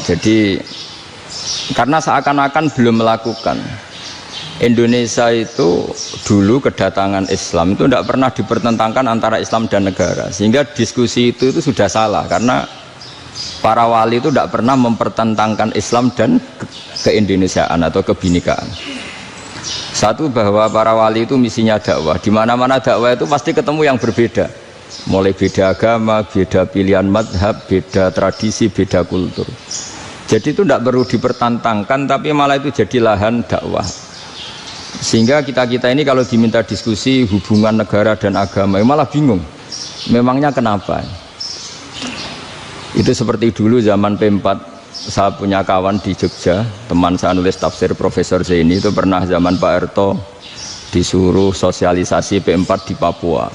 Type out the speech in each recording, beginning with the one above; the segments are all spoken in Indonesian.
Jadi karena seakan-akan belum melakukan. Indonesia itu dulu kedatangan Islam itu tidak pernah dipertentangkan antara Islam dan negara, sehingga diskusi itu sudah salah karena para wali itu tidak pernah mempertentangkan Islam dan keindonesiaan atau kebinekaan. Satu, bahwa para wali itu misinya dakwah, di mana-mana dakwah itu pasti ketemu yang berbeda, mulai beda agama, beda pilihan madhab, beda tradisi, beda kultur. Jadi itu tidak perlu dipertentangkan, tapi malah itu jadi lahan dakwah. Sehingga kita ini kalau diminta diskusi hubungan negara dan agama malah bingung, memangnya kenapa? Itu seperti dulu zaman P4, saya punya kawan di Jogja, teman saya nulis tafsir Profesor Zaini, itu pernah zaman Pak Erto disuruh sosialisasi P4 di Papua.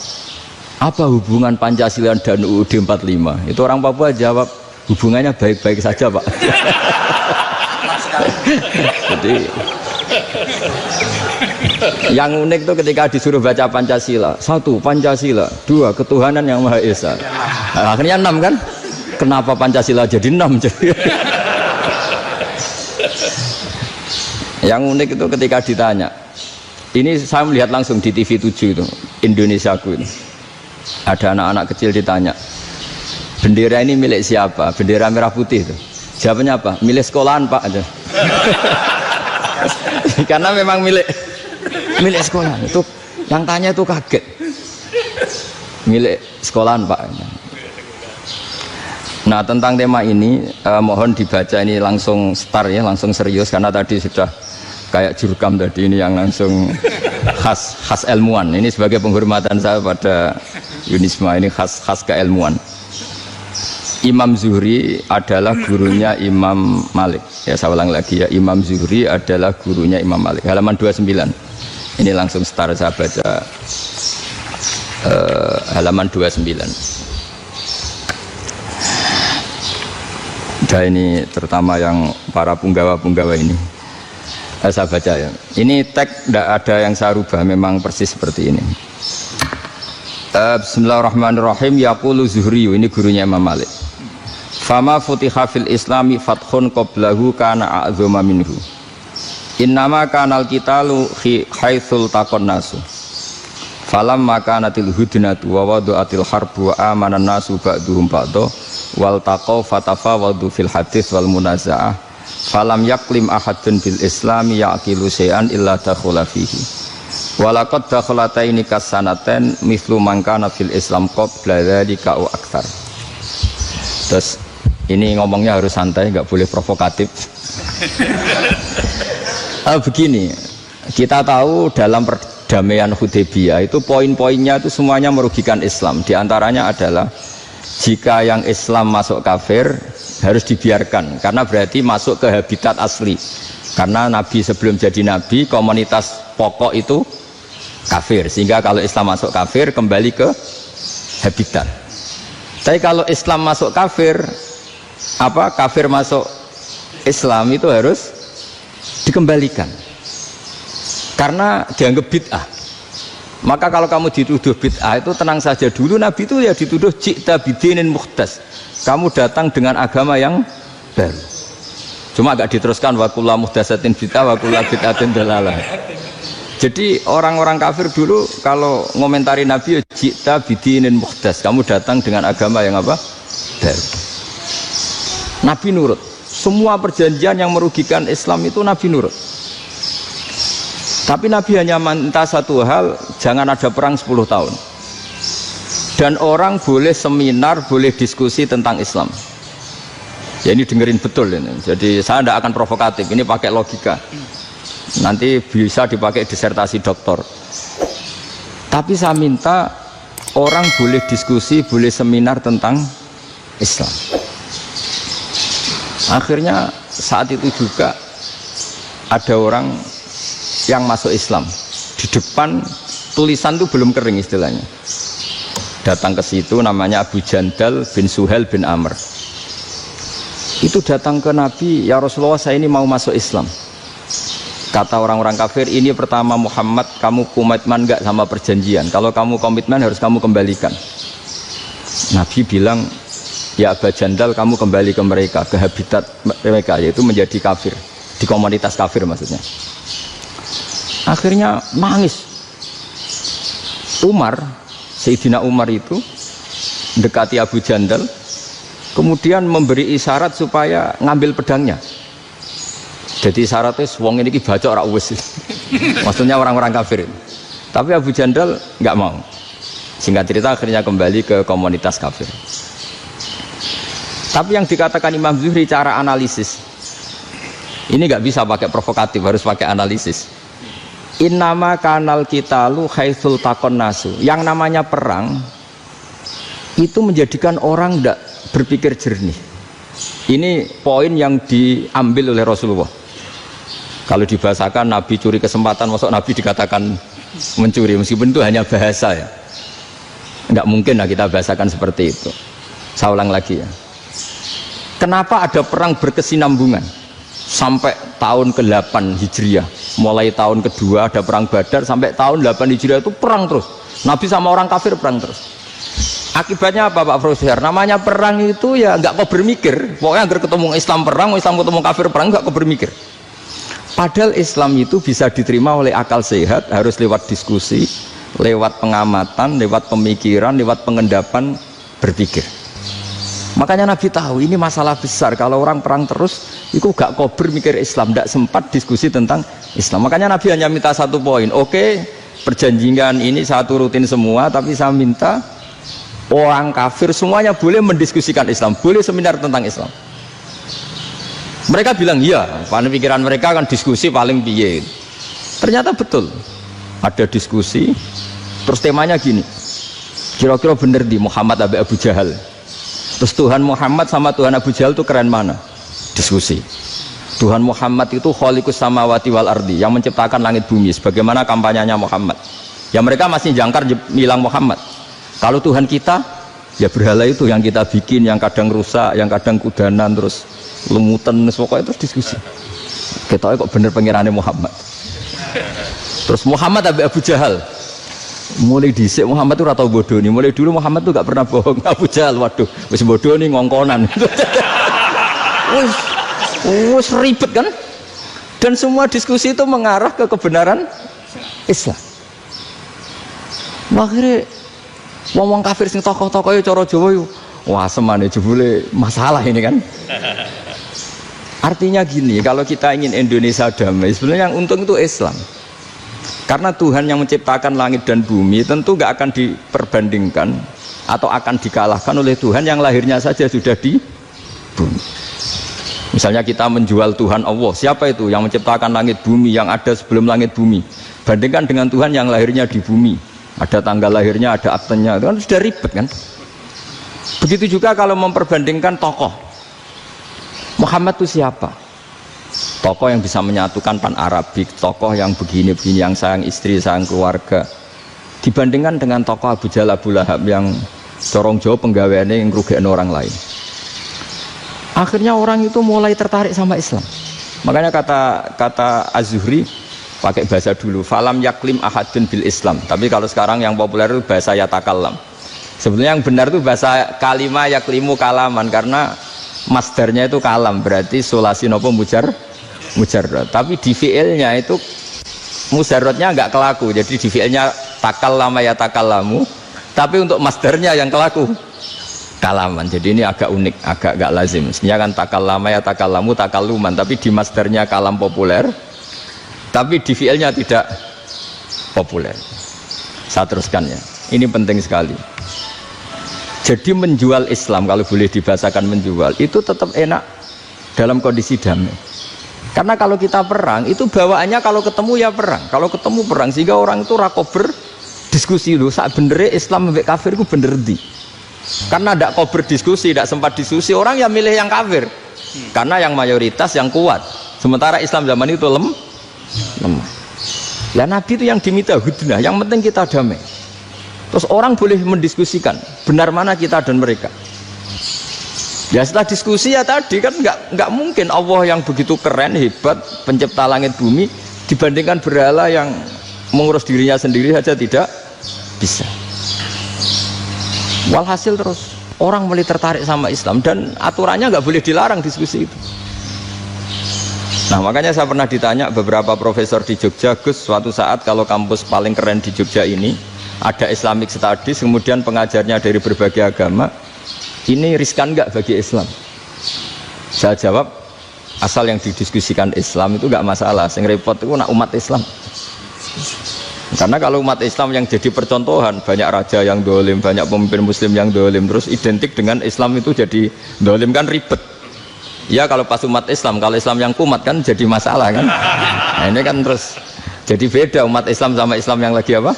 Apa hubungan Pancasila dan UUD 45? Itu orang Papua jawab, hubungannya baik-baik saja Pak. Jadi yang unik itu ketika disuruh baca Pancasila, 1 Pancasila, 2 ketuhanan yang Maha Esa. Nah, akhirnya 6 kan? Kenapa Pancasila jadi 6? Yang unik itu ketika ditanya, ini saya melihat langsung di TV 7 itu, Indonesiaku ini, ada anak-anak kecil ditanya, bendera ini milik siapa? Bendera merah putih itu. Jawabnya apa? Milik sekolahan Pak aja. Karena memang milik sekolahan. Itu yang tanya itu kaget. Milik sekolahan Pak. Nah, tentang tema ini mohon dibaca ini langsung start ya, langsung serius, karena tadi sudah kayak jurkam tadi, ini yang langsung khas ilmuwan. Ini sebagai penghormatan saya pada Yunisma, ini khas keilmuan. Imam Zuhri adalah gurunya Imam Malik. Ya, saya ulang lagi ya, Imam Zuhri adalah gurunya Imam Malik. Halaman 29. Ini langsung start saya baca halaman 29. Dan ini terutama yang para punggawa-punggawa ini. Saya baca ya. Ini teks tidak ada yang saya rubah, memang persis seperti ini. Bismillahirrahmanirrahim. Yaqulu Zuhri, ini gurunya Imam Malik. Fama futiha fil islami fathun qablahu kana a'zama minhu. Innama kanal qitalu haitsul taqon nasu. Falam makanatil hudnatu wa wadu'atil harbu wa amanan nasu ba'duhum ba'du wal taqaw fatafawadu fil hadits wal munaza'ah. Falam yaklim ahadun bil islami yaqilu syai'an illa dakhula fihi. Walaqad dakhlataini kasanaten mithlu man kana fil islam qabla dzalika au aktsar. Terus ini ngomongnya harus santai, nggak boleh provokatif. Begini, kita tahu dalam perdamaian Hudaybiyah itu poin-poinnya itu semuanya merugikan Islam. Di antaranya adalah jika yang Islam masuk kafir harus dibiarkan, karena berarti masuk ke habitat asli. Karena Nabi sebelum jadi Nabi, komunitas pokok itu kafir, sehingga kalau Islam masuk kafir kembali ke habitat. Tapi kalau Islam masuk kafir, kafir masuk Islam itu harus dikembalikan karena dianggap bid'ah. Maka kalau kamu dituduh bid'ah itu tenang saja dulu, Nabi itu ya dituduh ji'ta bidinin muhdas, kamu datang dengan agama yang baru. Cuma agak diteruskan wa kullu muhdasatin bid'ah wa kullu bid'atin dalalah. Jadi orang-orang kafir dulu kalau ngomentari Nabi, ji'ta bidinin muhdas, kamu datang dengan agama yang apa? Baru. Nabi nurut. Semua perjanjian yang merugikan Islam itu Nabi nurut. Tapi Nabi hanya minta satu hal, jangan ada perang 10 tahun. Dan orang boleh seminar, boleh diskusi tentang Islam. Ya ini dengerin betul ini. Jadi saya tidak akan provokatif, ini pakai logika. Nanti bisa dipakai disertasi doktor. Tapi saya minta orang boleh diskusi, boleh seminar tentang Islam. Akhirnya saat itu juga ada orang yang masuk Islam. Di depan tulisan itu belum kering istilahnya. Datang ke situ, namanya Abu Jandal bin Suhail bin Amr. Itu datang ke Nabi, ya Rasulullah saya ini mau masuk Islam. Kata orang-orang kafir, ini pertama Muhammad, kamu komitmen enggak sama perjanjian? Kalau kamu komitmen harus kamu kembalikan. Nabi bilang, ya Aba Jandal, kamu kembali ke mereka, ke habitat mereka, yaitu menjadi kafir, di komunitas kafir maksudnya. Akhirnya nangis. Umar, Sayyidina Umar itu mendekati Abu Jandal, kemudian memberi isyarat supaya ngambil pedangnya. Jadi syaratnya wong ini baca ora wis. Maksudnya orang-orang kafir. Tapi Abu Jandal nggak mau. Singkat cerita akhirnya kembali ke komunitas kafir. Tapi yang dikatakan Imam Zuhri cara analisis ini nggak bisa pakai provokatif, harus pakai analisis. Innama kanal kitalu haitsul takon nasu. Yang namanya perang itu menjadikan orang tidak berpikir jernih. Ini poin yang diambil oleh Rasulullah. Kalau dibahasakan Nabi curi kesempatan, masuk Nabi dikatakan mencuri, meskipun itu hanya bahasa ya. Enggak mungkin lah kita bahasakan seperti itu. Saya ulang lagi ya. Kenapa ada perang berkesinambungan sampai tahun ke-8 Hijriah? Mulai tahun kedua ada perang Badar sampai tahun 8 Hijriah itu perang terus. Nabi sama orang kafir perang terus. Akibatnya apa Pak Profesor? Namanya perang itu ya enggak kau bermikir. Pokoknya agar ketemu Islam perang, Islam ketemu kafir perang, enggak kau bermikir. Padahal Islam itu bisa diterima oleh akal sehat, harus lewat diskusi, lewat pengamatan, lewat pemikiran, lewat pengendapan berpikir. Makanya Nabi tahu ini masalah besar. Kalau orang perang terus, itu gak kober mikir Islam, tidak sempat diskusi tentang Islam. Makanya Nabi hanya minta satu poin. Oke, perjanjian ini saya turutin semua, tapi saya minta orang kafir semuanya boleh mendiskusikan Islam, boleh seminar tentang Islam. Mereka bilang iya, pada pikiran mereka kan diskusi paling piye. Ternyata betul, ada diskusi. Terus temanya gini, kira-kira bener di Muhammad Abu Jahal. Terus Tuhan Muhammad sama Tuhan Abu Jahal itu keren mana? Diskusi. Tuhan Muhammad itu khaliqus samawati wal ardi, yang menciptakan langit bumi. Sebagaimana kampanyenya Muhammad. Ya mereka masih jangkar bilang Muhammad. Kalau Tuhan kita, ya berhala itu yang kita bikin, yang kadang rusak, yang kadang kudanan, terus lumutan, pokoknya terus diskusi. Kita kok bener pengirannya Muhammad. Terus Muhammad Abu Jahal. Mulai dhisik Muhammad itu ora tau bodoh nih. Mulai dulu Muhammad tuh gak pernah bohong. Abu Jahal, waduh, wis bodoh nih ngongkonan. Wis ribet kan? Dan semua diskusi itu mengarah ke kebenaran Islam. Akhirnya ngomong kafir sing tokoh-tokohnya cara Jawa yuk, wah semane jebule masalah ini kan. Artinya gini, kalau kita ingin Indonesia damai, sebenarnya yang untung itu Islam. Karena Tuhan yang menciptakan langit dan bumi tentu gak akan diperbandingkan atau akan dikalahkan oleh Tuhan yang lahirnya saja sudah di bumi. Misalnya kita menjual Tuhan Allah, siapa itu yang menciptakan langit bumi, yang ada sebelum langit bumi, bandingkan dengan Tuhan yang lahirnya di bumi, ada tanggal lahirnya, ada aktenya, itu kan sudah ribet kan. Begitu juga kalau memperbandingkan tokoh, Muhammad itu siapa? Tokoh yang bisa menyatukan pan Arabik, tokoh yang begini-begini, yang sayang istri, sayang keluarga, dibandingkan dengan tokoh Abu Jahal, Abu Lahab yang corong jauh penggaweannya yang ngerugikan orang lain. Akhirnya orang itu mulai tertarik sama Islam. Makanya kata Az-Zuhri pakai bahasa dulu, falam yaklim ahadun bil Islam. Tapi kalau sekarang yang populer itu bahasa yatakallam. Sebenarnya yang benar itu bahasa kalimah yaklimu kalaman, karena masdarnya itu kalam, berarti sulasi nopo mujarrad. Tapi di fiilnya itu mujarradnya enggak kelaku. Jadi di fiilnya takallama yatakallamu, tapi untuk masdarnya yang kelaku kalaman. Jadi ini agak unik, agak gak lazim. Sebenarnya kan takallama yatakallamu takalluman, tapi di masdarnya kalam populer, tapi di fiilnya tidak populer. Saya teruskan ya. Ini penting sekali. Jadi menjual Islam, kalau boleh dibahasakan menjual, itu tetap enak dalam kondisi damai. Karena kalau kita perang, itu bawaannya kalau ketemu ya perang. Kalau ketemu perang, sehingga orang itu rakober diskusi dulu. Saat benernya Islam sampai kafir itu bener di. Karena tidak kober diskusi, tidak sempat diskusi, orang yang milih yang kafir. Karena yang mayoritas yang kuat. Sementara Islam zaman itu lemah. Ya Nabi itu yang diminta hudnah, yang penting kita damai. Terus orang boleh mendiskusikan benar mana kita dan mereka. Ya setelah diskusi ya tadi kan nggak mungkin Allah yang begitu keren hebat pencipta langit bumi dibandingkan berhala yang mengurus dirinya sendiri saja tidak bisa. Walhasil terus orang mulai tertarik sama Islam dan aturannya nggak boleh dilarang diskusi itu. Nah makanya saya pernah ditanya beberapa profesor di Jogja, Gus, suatu saat kalau kampus paling keren di Jogja ini ada Islamic Studies, kemudian pengajarnya dari berbagai agama, ini riskan nggak bagi Islam? Saya jawab, asal yang didiskusikan Islam itu nggak masalah, yang repot itu nak umat Islam. Karena kalau umat Islam yang jadi percontohan, banyak raja yang dolim, banyak pemimpin muslim yang dolim, terus identik dengan Islam itu jadi dolim, kan ribet. Ya kalau pas umat Islam, kalau Islam yang kumat kan jadi masalah kan. Nah ini kan terus jadi beda umat Islam sama Islam yang lagi apa?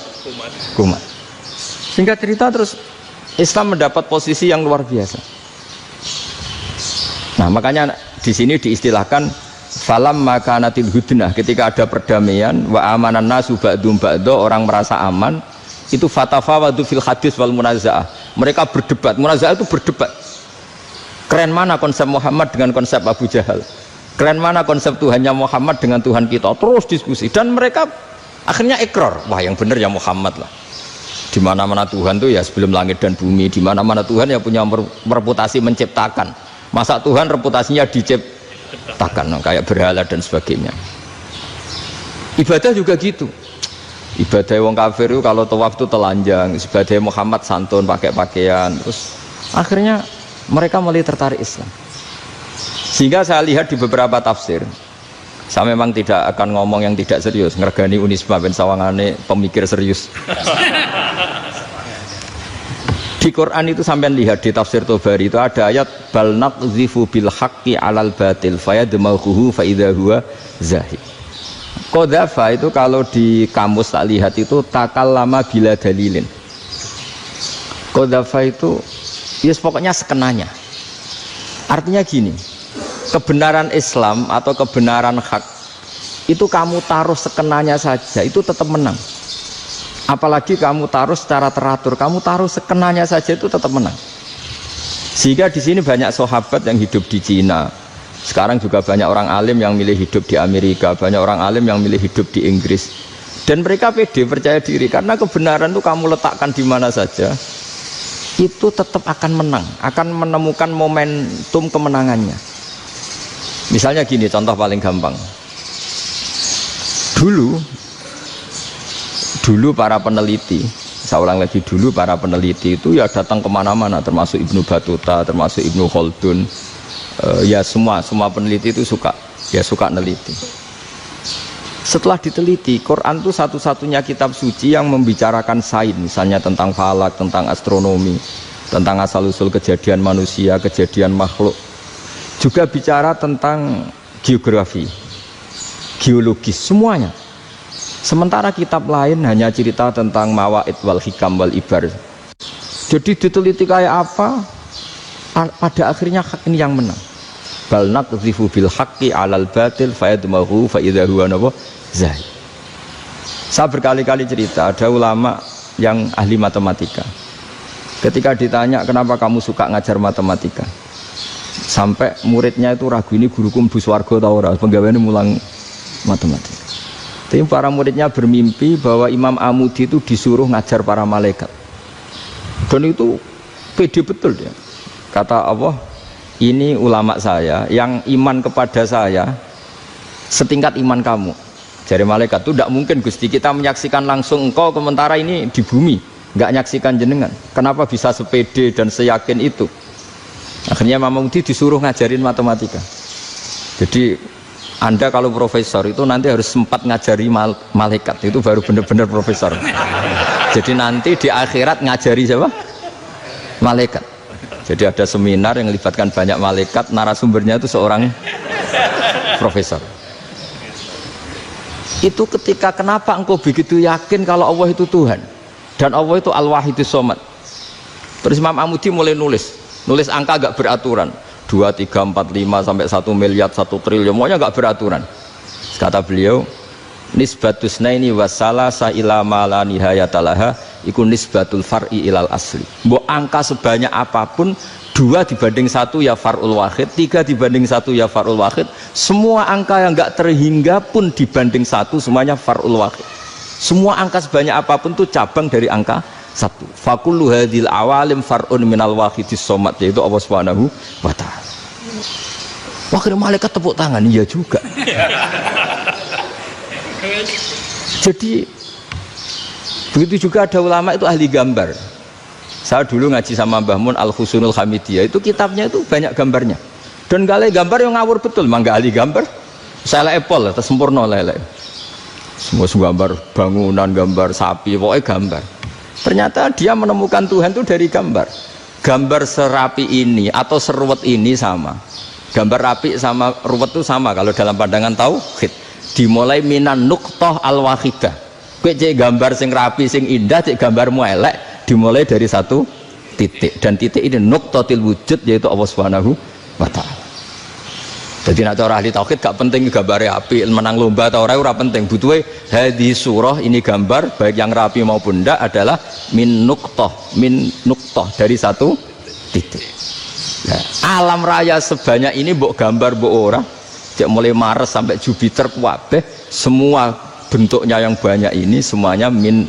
Kumat. Singkat cerita terus Islam mendapat posisi yang luar biasa. Nah makanya di sini diistilahkan falam makanatil hudnah, ketika ada perdamaian wa amanan nasu ba'dum ba'do, orang merasa aman, itu fatafawadu fil hadis wal munazaah. Mereka berdebat, munazaah itu berdebat. Keren mana konsep Muhammad dengan konsep Abu Jahal, keren mana konsep Tuhannya Muhammad dengan Tuhan kita, terus diskusi dan mereka akhirnya ikrar, wah yang benar ya Muhammad lah. Di mana-mana Tuhan tuh ya sebelum langit dan bumi, di mana-mana Tuhan ya punya reputasi menciptakan. Masa Tuhan reputasinya diciptakan kayak berhala dan sebagainya. Ibadah juga gitu. Ibadah wong kafir itu kalau tawaf itu telanjang, ibadah Muhammad santun pakai pakaian, terus akhirnya mereka mulai tertarik Islam. Sehingga saya lihat di beberapa tafsir, saya memang tidak akan ngomong yang tidak serius, ngergani Unisba ben sawangane pemikir serius. Di Quran itu sampai lihat di tafsir Tobari itu ada ayat bal naqzifu bil haqqi 'alal batil fayadmaghuhu fa idza huwa zahid. Qadzafa itu kalau di kamus tak lihat itu takallama bila dalilin. Qadzafa itu ya pokoknya sekenanya. Artinya gini, kebenaran Islam atau kebenaran hak itu kamu taruh sekenanya saja itu tetap menang. Apalagi kamu taruh secara teratur, kamu taruh sekenanya saja itu tetap menang. Sehingga di sini banyak sahabat yang hidup di Cina. Sekarang juga banyak orang alim yang milih hidup di Amerika, banyak orang alim yang milih hidup di Inggris. Dan mereka pede, percaya diri karena kebenaran itu kamu letakkan di mana saja itu tetap akan menang, akan menemukan momentum kemenangannya. Misalnya gini, contoh paling gampang. Dulu para peneliti, saya ulang lagi, dulu para peneliti itu ya datang kemana-mana, termasuk Ibnu Battuta, termasuk Ibnu Khaldun, ya semua peneliti itu suka neliti. Setelah diteliti, Quran itu satu-satunya kitab suci yang membicarakan sains, misalnya tentang falak, tentang astronomi, tentang asal-usul kejadian manusia, kejadian makhluk. Juga bicara tentang geografi, geologis, semuanya. Sementara kitab lain hanya cerita tentang mawaid wal hikam wal ibar. Jadi diteliti kayak apa, pada akhirnya hak ini yang menang. Bal naqdhifu bil haqqi 'alal batil fayadmaghu fa idza huwa zahid. Saya berkali-kali cerita, ada ulama yang ahli matematika. Ketika ditanya kenapa kamu suka ngajar matematika, sampai muridnya itu ragu, ini guruku mlebu swarga ta ora, penggaweane mulang matematika. Tapi para muridnya bermimpi bahwa Imam Amudi itu disuruh ngajar para malaikat. Dan itu pede betul dia. Kata Allah, ini ulama saya yang iman kepada saya setingkat iman kamu. Jadi malaikat itu tidak mungkin Gusti, kita menyaksikan langsung engkau, sementara ini di bumi nggak nyaksikan jenengan. Kenapa bisa sepede dan seyakin itu? Akhirnya Imam Amudi disuruh ngajarin matematika. Jadi Anda kalau profesor itu nanti harus sempat ngajari malaikat, itu baru benar-benar profesor. Jadi nanti di akhirat ngajari siapa? Malaikat. Jadi ada seminar yang melibatkan banyak malaikat, narasumbernya itu seorang profesor. Itu ketika kenapa engkau begitu yakin kalau Allah itu Tuhan dan Allah itu Al-Wahidus Shomad. Terus Imam Amudi mulai nulis angka agak beraturan, 2, 3, 4, 5 sampai 1 miliar, 1 triliun, semuanya agak beraturan. Kata beliau, nisbatus naini wasalasa ila ma la nihayatalaha iku nisbatul far'i ilal asli. Mbok angka sebanyak apapun 2 dibanding 1 ya far'ul wahid, 3 dibanding 1 ya far'ul wahid. Semua angka yang enggak terhingga pun dibanding 1 semuanya far'ul wahid. Semua angka sebanyak apapun itu cabang dari angka 1. Fakullu hadhil awalim far'un minal wahidis somad, yaitu Allah Subhanahu wa ta'ala. Akhirnya malaikat tepuk tangan, iya juga. Jadi begitu juga ada ulama itu ahli gambar. Saya dulu ngaji sama Mbah Mun Al-Husunul Hamidiyah, itu kitabnya itu banyak gambarnya. Dan gale gambar yang ngawur betul, mangga ahli gambar. Saya epol, sempurna lele. Semua gambar bangunan, gambar sapi, pokoknya gambar. Ternyata dia menemukan Tuhan itu dari gambar. Gambar serapi ini atau seruwet ini sama. Gambar rapi sama ruwet itu sama kalau dalam pandangan tauhid. Dimulai minan nuqtah al-wahidah. Kowe cek gambar sing rapi, sing indah, cek gambarmu elek, dimulai dari 1 titik. Dan titik ini nuqtatil wujud, yaitu Allah Subhanahu wa ta'ala. Jadi nak cara ahli tauhid gak penting gambare api, menang lomba atau ora penting. Butuhe hadis surah ini gambar baik yang rapi maupun ndak adalah min nuqtah dari 1 titik. Nah, alam raya sebanyak ini mbok gambar mbok ora, cek mulai Mars sampai Jupiter kabeh semua bentuknya yang banyak ini semuanya min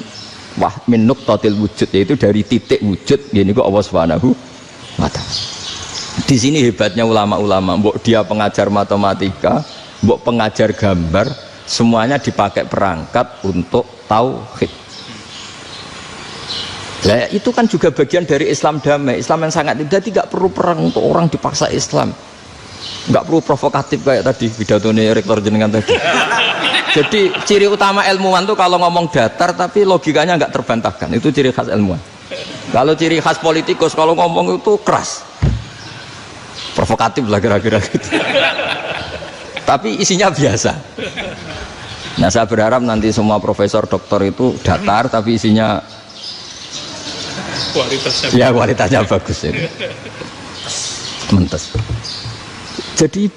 nuqtatil wujud, yaitu dari titik wujud. Ini kok Allah Subhanahu wa ta'ala. Di sini hebatnya ulama-ulama, mbok dia pengajar matematika, mbok pengajar gambar, semuanya dipakai perangkat untuk tauhid. Nah, itu kan juga bagian dari Islam damai, Islam yang sangat indah. Tidak perlu perang untuk orang dipaksa Islam, nggak perlu provokatif kayak tadi pidatonya rektor jenengan tadi. Jadi ciri utama ilmuwan tuh kalau ngomong datar tapi logikanya nggak terbantahkan, itu ciri khas ilmuwan. Kalau ciri khas politikus kalau ngomong itu keras, provokatif lah kira-kira gitu. Tapi isinya biasa. Nah, saya berharap nanti semua profesor doktor itu datar tapi isinya kualitasnya bagus ini. Mentes. Jadi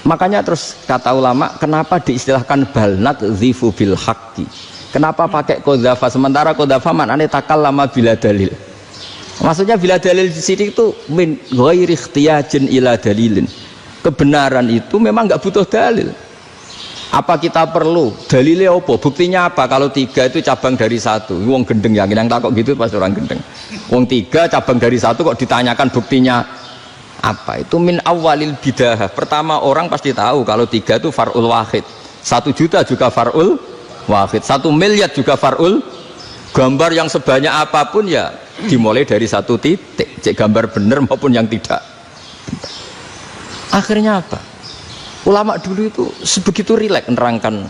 makanya terus kata ulama, kenapa diistilahkan balnat zifu bil haqqi? Kenapa pakai qadzafa sementara qadzafa maknanya takallama bila dalil? Maksudnya bila dalil di sini itu min ghairi ikhtiyajin ila dalilin. Kebenaran itu memang nggak butuh dalil. Apa kita perlu dalilnya apa? Buktinya apa? Kalau 3 itu cabang dari 1. Wong gendeng yang takut gitu pas orang gendeng. Wong 3 cabang dari 1 kok ditanyakan buktinya apa? Itu min awalil bidah. Pertama orang pasti tahu kalau 3 itu far'ul wahid. 1 juta juga far'ul wahid. 1 miliar juga far'ul. Gambar yang sebanyak apapun ya dimulai dari 1 titik. Cek gambar benar maupun yang tidak. Akhirnya apa? Ulama dulu itu sebegitu rileks nerangkan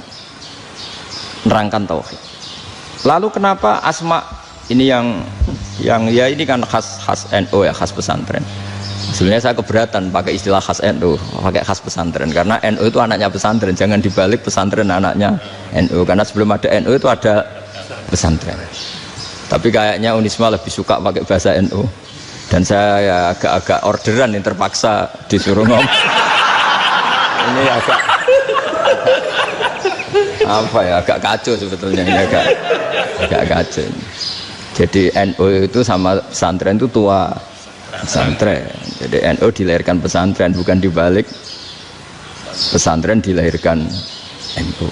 tauhid. Lalu kenapa asma ini yang ya ini kan khas NU ya, khas pesantren. Sebenarnya saya keberatan pakai istilah khas NU, pakai khas pesantren karena NU itu anaknya pesantren, jangan dibalik pesantren anaknya NU, karena sebelum ada NU itu ada pesantren. Tapi kayaknya Unisma lebih suka pakai bahasa NU dan saya ya agak-agak orderan yang terpaksa disuruh ngomong. Ini agak apa ya, agak kacau sebetulnya ini, agak kacau. Jadi NU itu sama pesantren itu tua pesantren. Jadi NU dilahirkan pesantren, bukan dibalik pesantren dilahirkan NU.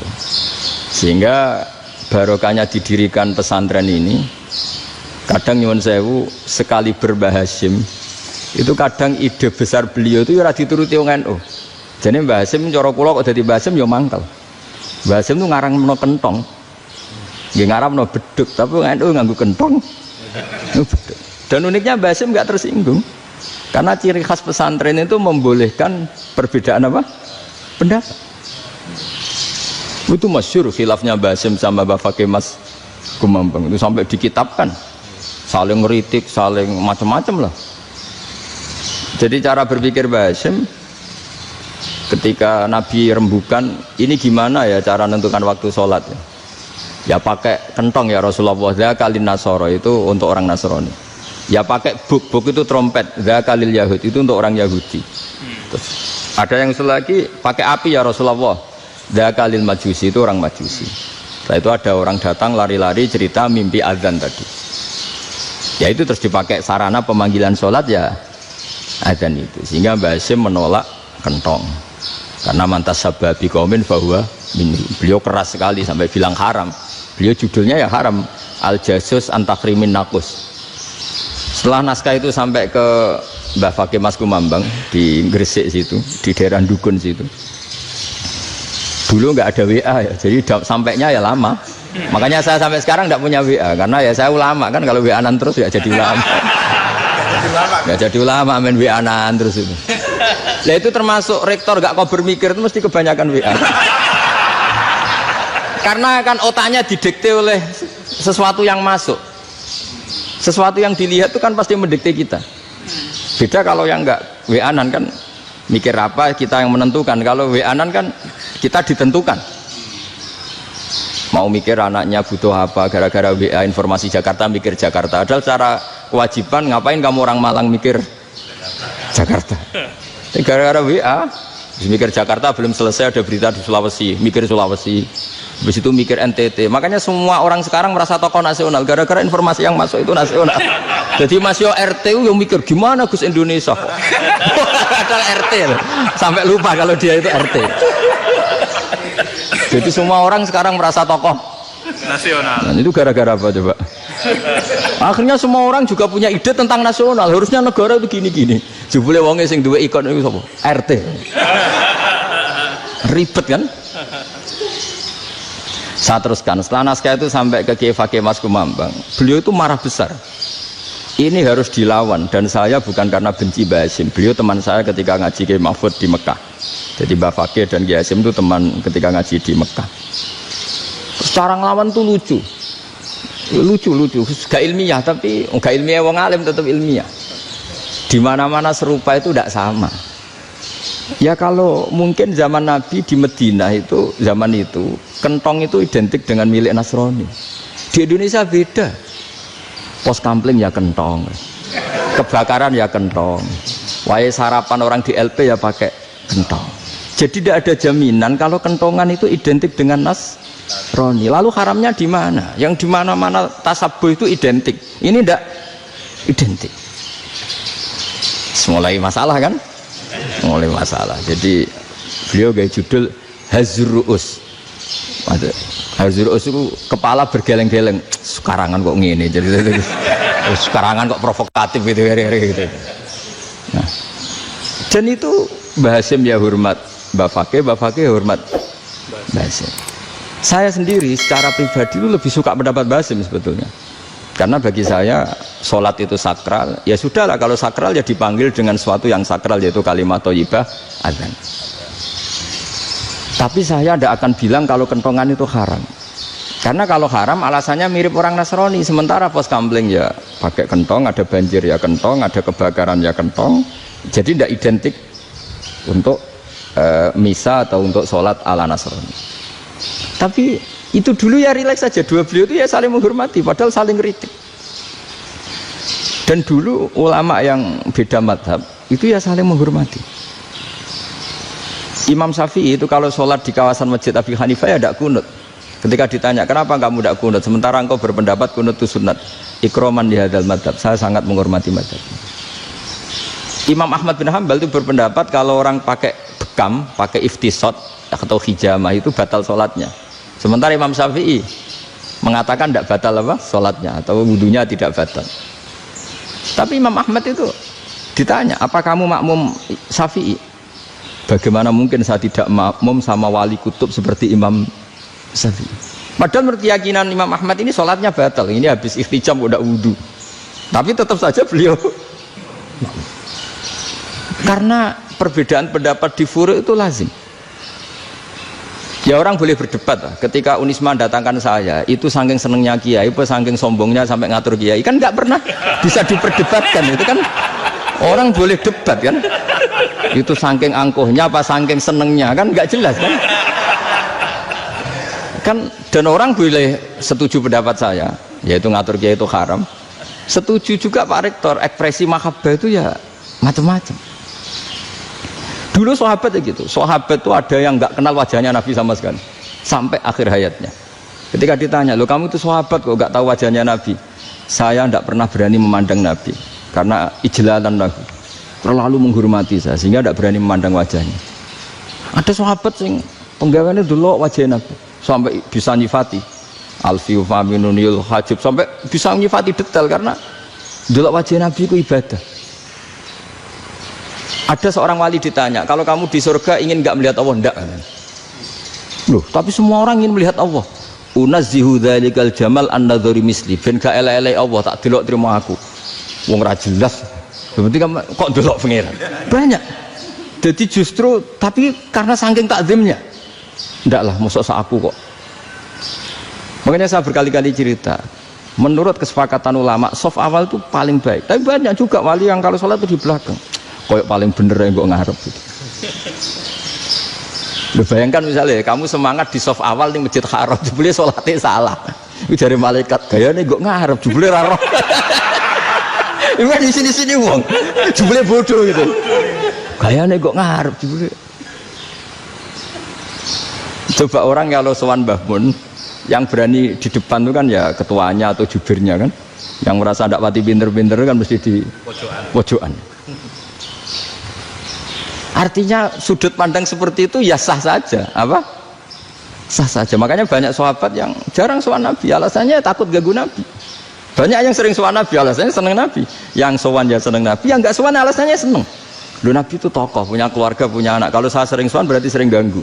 Sehingga barokahnya didirikan pesantren ini, kadang nyuwun sewu sekali Mbah Hasyim itu kadang ide besar beliau itu ora dituruti wong NU. Jadi Mbah Hasyim cara kula kok dadi Mbah Hasyim ya mangkel. Mbah Hasyim itu ngarangno kentong. Nggih ngaramno beduk, tapi NU nganggo kentong. Beduk. Dan uniknya Mbah Hasyim enggak tersinggung. Karena ciri khas pesantren itu membolehkan perbedaan apa? Pendapat. Itu masyhur khilafnya Mbah Hasyim sama Mbah Fakih Mas Kumambang itu sampai dikitabkan. Saling ngeritik, saling macam-macam lah. Jadi cara berpikir Mbah Hasyim ketika Nabi rembukan, ini gimana ya cara menentukan waktu sholat ya? Ya pakai kentong ya Rasulullah, zakalin nasoro itu untuk orang Nasrani. Ya pakai buk itu trompet, zakalil Yahud itu untuk orang Yahudi. Terus ada yang lagi pakai api ya Rasulullah, zakalil Majusi itu orang Majusi. Setelah itu ada orang datang lari-lari cerita mimpi azan tadi. Ya itu terus dipakai sarana pemanggilan sholat ya adzan itu. Sehingga Mbah Hasyim menolak kentong. Karena mantas sababi qaumin bahwa beliau keras sekali sampai bilang haram. Beliau judulnya ya haram, Al-Jasus Antakrimin Nakus. Setelah naskah itu sampai ke Mbah Fakih Mas Kumambang di Gresik situ, di daerah Dukun situ. Dulu nggak ada WA ya, jadi sampainya ya lama. Makanya saya sampai sekarang nggak punya WA, karena ya saya ulama kan, kalau WA-an terus ya jadi ulama. Nggak jadi ulama, main WA-an terus itu. Nah itu termasuk rektor nggak kau bermikir itu mesti kebanyakan WA. Karena kan otaknya didikte oleh sesuatu yang masuk, sesuatu yang dilihat itu kan pasti mendikte kita. Beda kalau yang enggak WA-an kan mikir apa kita yang menentukan. Kalau WA-an kan kita ditentukan. Mau mikir anaknya butuh apa, gara-gara WA informasi Jakarta mikir Jakarta. Padahal secara kewajiban ngapain kamu orang Malang mikir Jakarta? Gara-gara WA mikir Jakarta belum selesai ada berita di Sulawesi, mikir Sulawesi. Habis itu mikir NTT. Makanya semua orang sekarang merasa tokoh nasional gara-gara informasi yang masuk itu nasional. Jadi Mas Yo RT yang mikir gimana Gus Indonesia kok. Padahal RT loh. Sampai lupa kalau dia itu RT. Jadi semua orang sekarang merasa tokoh nasional. Nah, itu gara-gara apa coba? Akhirnya semua orang juga punya ide tentang nasional. Harusnya negara itu gini-gini. Jebule wonge sing duwe ikon itu sapa? RT. Ribet kan? Saya teruskan, setelah naskah itu sampai ke Kiai Fakih Mas Kumambang, beliau itu marah besar. Ini harus dilawan, dan saya bukan karena benci Mbah Hasyim. Beliau teman saya ketika ngaji Kiai Mahfud di Mekah. Jadi Mbah Fakih dan Kiai Hasyim itu teman ketika ngaji di Mekah. Secara ngelawan tuh lucu, gak ilmiah, tapi gak ilmiah wong alim tetap ilmiah. Di mana-mana serupa itu tidak sama. Ya kalau mungkin zaman Nabi di Medina itu, zaman itu kentong itu identik dengan milik Nasrani. Di Indonesia beda. Pos kampling ya kentong, kebakaran ya kentong, wae sarapan orang di LP ya pakai kentong. Jadi tidak ada jaminan kalau kentongan itu identik dengan Nasrani. Lalu haramnya di mana? Yang di mana-mana tasabuh itu identik. Ini tidak identik. Mulai masalah kan? Mulai masalah. Jadi beliau gaya judul Hazruus. Hazruus itu kepala bergeleng-geleng. Sekarangan kok ngene. Jadi sekarangan kok provokatif gitu. Nah, dan itu Mbah Hasyim ya hormat Mbah Fakih ya hormat Mbah Hasyim. Saya sendiri secara pribadi itu lebih suka pendapat Mbah Hasyim sebetulnya. Karena bagi saya sholat itu sakral, ya sudahlah kalau sakral ya dipanggil dengan sesuatu yang sakral yaitu kalimat thayyibah adzan. Tapi saya tidak akan bilang kalau kentongan itu haram. Karena kalau haram alasannya mirip orang Nasrani. Sementara pos kampling ya pakai kentong, ada banjir ya kentong, ada kebakaran ya kentong. Jadi tidak identik untuk misa atau untuk sholat ala Nasrani. Tapi itu dulu ya rileks saja, dua beliau itu ya saling menghormati padahal saling kritik. Dan dulu ulama yang beda madhab itu ya saling menghormati. Imam Syafi'i itu kalau sholat di kawasan Masjid Abi Hanifah ya tidak kunut. Ketika ditanya kenapa kamu tidak kunut sementara engkau berpendapat kunut itu sunat, ikroman di hadal madhab, saya sangat menghormati madhab. Imam Ahmad bin Hanbal itu berpendapat kalau orang pakai bekam, pakai iftisot atau hijamah itu batal sholatnya. Sementara Imam Syafi'i mengatakan tidak batal apa sholatnya atau wudunya tidak batal. Tapi Imam Ahmad itu ditanya, apa kamu makmum Syafi'i? Bagaimana mungkin saya tidak makmum sama wali kutub seperti Imam Syafi'i? Padahal menurut keyakinan Imam Ahmad ini sholatnya batal. Ini habis ikhtijam udah wudu. Tapi tetap saja beliau. Karena perbedaan pendapat di furu' itu lazim. Ya orang boleh berdebat lah. Ketika Unisma datangkan saya, itu saking senengnya kiai, apa saking sombongnya sampai ngatur kiai, kan nggak pernah bisa diperdebatkan. Itu kan orang boleh debat kan? Itu saking angkuhnya, apa saking senengnya, kan nggak jelas kan? Kan dan orang boleh setuju pendapat saya, yaitu ngatur kiai itu haram. Setuju juga Pak Rektor, ekspresi mahabbah itu ya macam-macam. Dulu sahabat ya gitu, sahabat itu ada yang nggak kenal wajahnya Nabi sama sekali sampai akhir hayatnya. Ketika ditanya, loh kamu itu sahabat kok nggak tahu wajahnya Nabi? Saya tidak pernah berani memandang Nabi karena ijlalan Nabi. terlalu menghormati saya sehingga tidak berani memandang wajahnya. Ada sahabat sing penggaweane delok wajah Nabi sampai bisa nyifati alfiu faminunil hajib, sampai bisa nyifati detail karena delok wajah Nabi itu ibadah. Ada seorang wali ditanya, kalau kamu di surga ingin nggak melihat Allah? Enggak. Loh, tapi semua orang ingin melihat Allah. Unazzihu dzalikal jamal an nadzari misli, ben gak elek-elek Allah tak delok terima aku. Wong ra jelas. Berarti kok delok pangeran. Banyak. Jadi justru tapi karena saking takzimnya. Enggak lah, mosok sak aku kok. Makanya saya berkali-kali cerita, menurut kesepakatan ulama, soft awal itu paling baik. Tapi banyak juga wali yang kalau sholat itu di belakang. Koyok paling bener yang gue ngarep gitu. Lu bayangkan misalnya kamu semangat di soft awal di Masjid Haram, jebule sholatnya salah. Itu dari malaikat, gayanya gue ngarep, jebule raro. Ini di sini-sini wong, jebule bodoh gitu. Gayanya gue ngarep, jebule. Coba orang kalau sowan Mbah Mun, yang berani di depan itu kan ya ketuanya atau jubirnya kan, yang merasa tidak pati pinter-pinter kan mesti di pojokan. Artinya sudut pandang seperti itu ya sah saja, apa? Sah saja. Makanya banyak sahabat yang jarang sowan Nabi, alasannya takut ganggu Nabi. Banyak yang sering sowan Nabi, alasannya seneng Nabi. Yang sowan ya seneng Nabi, yang nggak sowan alasannya seneng. Loh, Nabi itu tokoh, punya keluarga, punya anak. Kalau saya sering sowan berarti sering ganggu.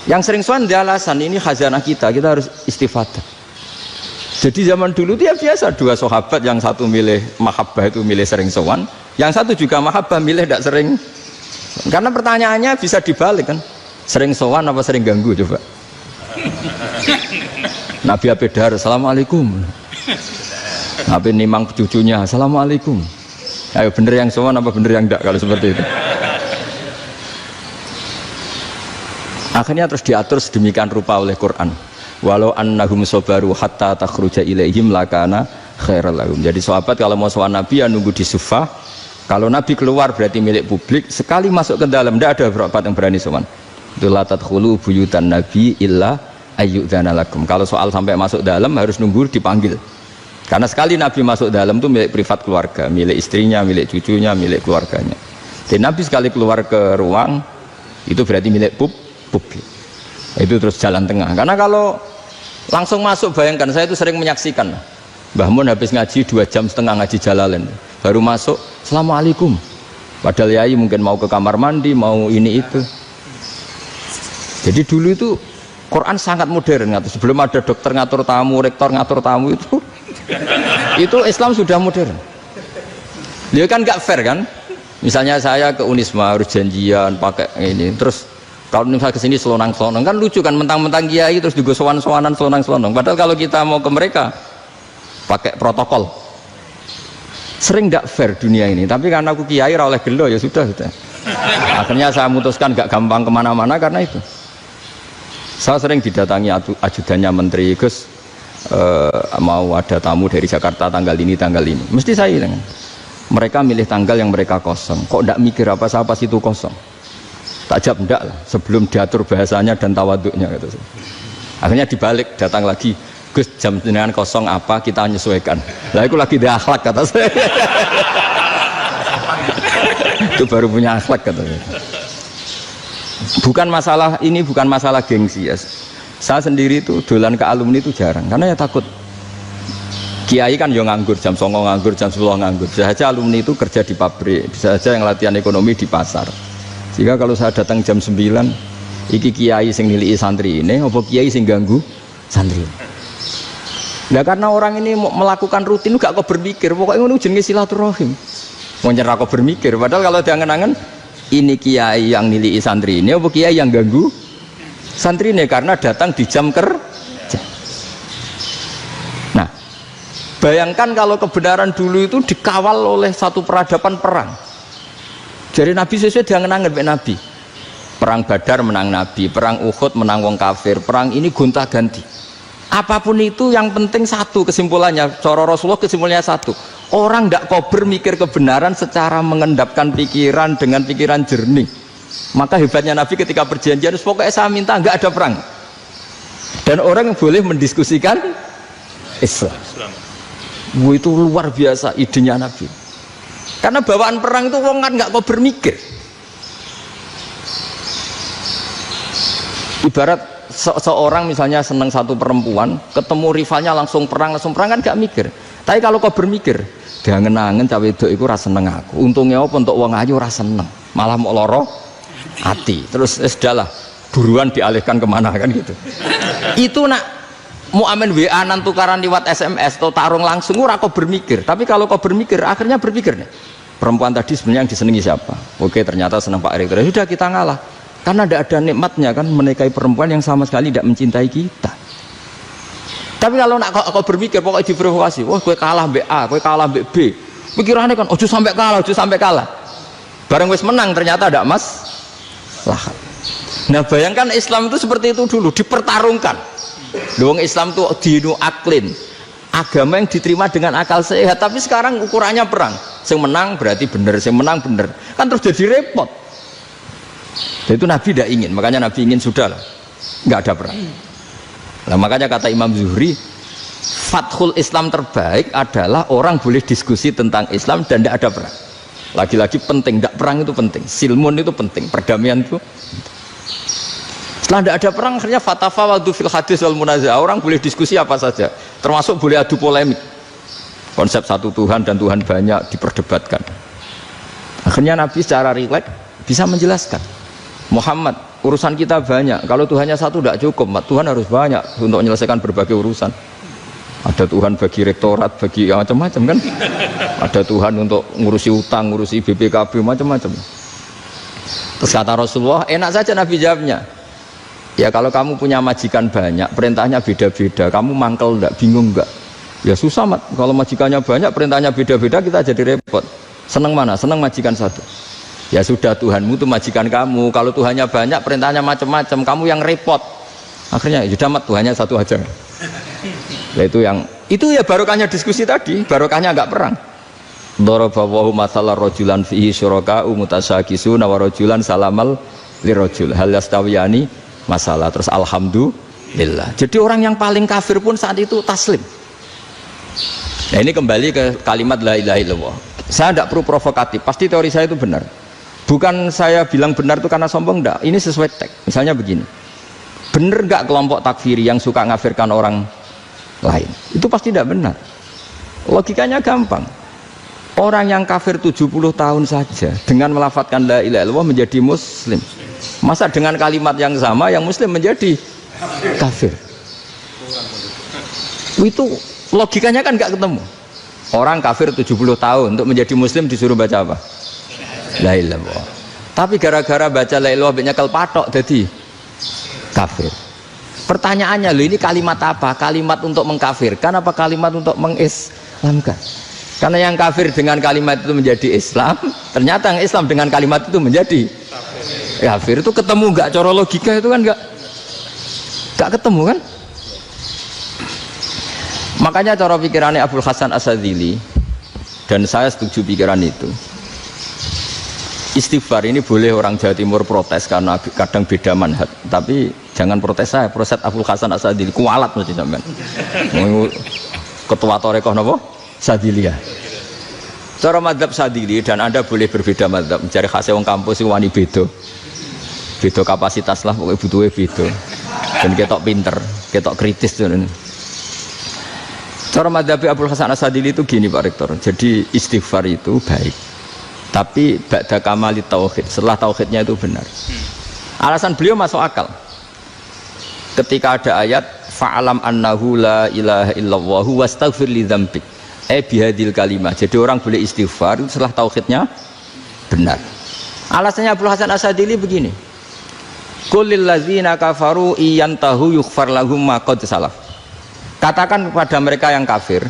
Yang sering sowan dia alasan ini khazanah kita harus istifadah. Jadi zaman dulu dia biasa dua sahabat, yang satu milih mahabbah itu milih sering sowan, yang satu juga mahabbah milih tidak sering. Karena pertanyaannya bisa dibalik kan, sering sowan apa sering ganggu coba. Nabi Abedar, assalamualaikum. Nabi nimang cucunya, assalamualaikum. Ayo bener yang sowan apa bener yang enggak kalau seperti itu. Akhirnya terus diatur sedemikian rupa oleh Quran. Walau annahum sabaru hatta takhruja ilaihim lakana khairal lahum. Jadi sahabat kalau mau sowan Nabi ya nunggu di Sufah. Kalau Nabi keluar berarti milik publik, sekali masuk ke dalam tidak ada sahabat yang berani sowan. Itu la tadkhulu buyutan Nabi illa ayyudzana lakum. Kalau soal sampai masuk dalam harus nunggu dipanggil. Karena sekali Nabi masuk dalam itu milik privat keluarga, milik istrinya, milik cucunya, milik keluarganya. Dan Nabi sekali keluar ke ruang itu berarti milik publik. Itu terus jalan tengah. Karena kalau langsung masuk, bayangkan saya itu sering menyaksikan. Mbah Mun habis ngaji 2,5 jam ngaji Jalalain, baru masuk, assalamualaikum. Padahal yai mungkin mau ke kamar mandi, mau ini itu. Jadi dulu itu Quran sangat modern, sebelum ada dokter ngatur tamu, rektor ngatur tamu itu Islam sudah modern. Dia kan nggak fair kan? Misalnya saya ke Unisma harus janjian pakai ini, terus kalau misalnya kesini selonang-selonang kan lucu kan, mentang-mentang kiai terus juga sowan-sowanan selonang-selonang. Padahal kalau kita mau ke mereka pakai protokol, sering tidak fair dunia ini. Tapi karena aku kiai oleh gelo ya sudah. Akhirnya saya memutuskan gak gampang kemana-mana karena itu. Saya sering didatangi ajudannya menteri, Gus mau ada tamu dari Jakarta tanggal ini mesti saya bilang, mereka milih tanggal yang mereka kosong, kok tidak mikir apa itu kosong. Tak jawab enggak lah, sebelum diatur bahasanya dan tawaduknya gitu. Akhirnya dibalik, datang lagi, Gus jam jenengan kosong apa, kita menyesuaikan. Lah itu lagi dia akhlak kata saya. Itu baru punya akhlak kata saya. Bukan masalah ini, bukan masalah gengsi ya. Saya sendiri itu dolan ke alumni itu jarang, karena ya takut. Kiai kan yang nganggur, jam 9 nganggur, jam 10 nganggur. Bisa saja alumni itu kerja di pabrik, bisa saja yang latihan ekonomi di pasar. Sehingga kalau saya datang jam 9, iki kiai sing nilai santri ini, apa kiai sing ganggu santri. Nah karena orang ini melakukan rutin, gak kok berpikir, pokoknya ini jenis silaturahim. Mau nyerah kok berpikir, padahal kalau diangen-angen, ini kiai yang nilai santri ini, apa kiai yang ganggu santri ini karena datang di jam kerja. Nah, bayangkan kalau kebenaran dulu itu dikawal oleh satu peradaban perang. Jadi Nabi sesuai diangen-angen Nabi. Perang Badar menang Nabi, perang Uhud menang wong kafir, perang ini gonta-ganti. Apapun itu yang penting satu kesimpulannya, cara Rasulullah kesimpulannya satu. Orang tidak kober mikir kebenaran secara mengendapkan pikiran dengan pikiran jernih. Maka hebatnya Nabi ketika perjanjian, pokoknya saya minta nggak ada perang. Dan orang yang boleh mendiskusikan Islam. Itu luar biasa idenya Nabi. Karena bawaan perang itu wong kan nggak kok bermikir. Ibarat seorang misalnya seneng satu perempuan, ketemu rivalnya langsung perang kan nggak mikir. Tapi kalau kau bermikir, diangen-angen cawe wedok iku ora seneng aku. Untungnya apa untuk wong ayu ora seneng, malah mau loro hati. Terus sudahlah, buruan dialihkan kemana kan gitu. Itu nak mau amen WA nan tukaran lewat SMS atau tarung langsung ora kau bermikir. Tapi kalau kau bermikir, akhirnya berpikir nih. Perempuan tadi sebenarnya yang disenangi siapa? Oke, ternyata senang Pak Erick. Sudah kita ngalah. Karena tidak ada nikmatnya kan menikahi perempuan yang sama sekali tidak mencintai kita. Tapi kalau nak kau berpikir pokoknya diprovokasi, wah gue kalah mbak A, gue kalah mbak B. Pikirannya kan, ojo sampai kalah. Bareng wis menang ternyata ada mas. Lah. Nah bayangkan Islam itu seperti itu dulu, dipertarungkan. Doang Islam itu dinu aklin, agama yang diterima dengan akal sehat. Tapi sekarang ukurannya perang. Yang menang berarti benar, yang menang benar. Kan terus jadi repot. Dan itu Nabi tidak ingin, makanya Nabi ingin sudahlah, nggak ada perang. Nah, makanya kata Imam Zuhri, fathul Islam terbaik adalah orang boleh diskusi tentang Islam dan tidak ada perang. Lagi-lagi penting, tidak perang itu penting, silmun itu penting, perdamaian itu. Setelah tidak ada perang, akhirnya fatafawadu fil hadis wal munazah, orang boleh diskusi apa saja, termasuk boleh adu polemik. Konsep satu Tuhan dan Tuhan banyak diperdebatkan. Akhirnya Nabi secara rileks bisa menjelaskan, Muhammad, urusan kita banyak. Kalau Tuhannya satu tidak cukup, Tuhan harus banyak untuk menyelesaikan berbagai urusan. Ada Tuhan bagi rektorat, bagi macam-macam kan. Ada Tuhan untuk ngurusi utang, ngurusi BPKB, macam-macam. Terus kata Rasulullah, enak saja Nabi jawabnya. Ya kalau kamu punya majikan banyak, perintahnya beda-beda, kamu mangkel enggak, bingung enggak? Ya susah mat, kalau majikannya banyak, perintahnya beda-beda, kita jadi repot. Seneng mana? Seneng majikan satu. Ya sudah, Tuhanmu itu majikan kamu. Kalau Tuhannya banyak, perintahnya macam-macam, kamu yang repot. Akhirnya ya sudah mat, Tuhannya satu aja. Nah, itu ya barokahnya diskusi tadi, barokahnya enggak perang. Daraballahu mathalan rajulan fihi syuraka'u mutasyakisuna wa rajulan salamal lirajul hal yastawiyani masalah. Terus alhamdulillah. Jadi orang yang paling kafir pun saat itu taslim. Nah ini kembali ke kalimat la ilaha illallah. Saya tidak perlu provokatif, pasti teori saya itu benar. Bukan saya bilang benar itu karena sombong, enggak. Ini sesuai teks. Misalnya begini, benar enggak kelompok takfiri yang suka ngafirkan orang lain? Itu pasti tidak benar. Logikanya gampang. Orang yang kafir 70 tahun saja dengan melafadzkan la ilaha illallah menjadi muslim. Masa dengan kalimat yang sama yang muslim menjadi kafir? Itu logikanya kan nggak ketemu. Orang kafir 70 tahun untuk menjadi muslim disuruh baca apa? La ilaha illallah. Tapi gara-gara baca la ilaha illallah nyekel patok jadi kafir. Pertanyaannya, loh ini kalimat apa? Kalimat untuk mengkafirkan apa kalimat untuk mengislamkan? Karena yang kafir dengan kalimat itu menjadi Islam, ternyata yang Islam dengan kalimat itu menjadi kafir. Itu ketemu nggak? Cara logika itu kan nggak ketemu kan? Makanya cara pikirannya Abul Hasan As-Sadzili, dan saya setuju pikiran itu. Istighfar ini boleh orang Jawa Timur protes karena kadang beda manhaj, tapi jangan protes saya, protes Abul Hasan As-Sadzili, kualat mesti sampean. Ketua Torekoh napa? Sadziliyah. Cara madzhab Sadzili, dan Anda boleh berbeda madzhab, mencari khasnya wong kampus wani beda. Beda kapasitas lah, pokoknya butuhnya beda. Dan ketok pinter, ketok kritis tuh. Cara madzhab Abul Hasan As-Sadzili itu gini Pak Rektor. Jadi istighfar itu baik, tapi ba'da kamali tauhid, setelah tauhidnya itu benar. Alasan beliau masuk akal. Ketika ada ayat fa'alam annahu la ilaha illallah wastaghfir li dzambik. Bihadil kalimah. Jadi orang boleh istighfar itu setelah tauhidnya benar. Alasannya Abul Hasan As-Sadzili begini. Qul lil ladzina kafaru iyantahu yughfar lahum ma qad salaf. Katakan kepada mereka yang kafir,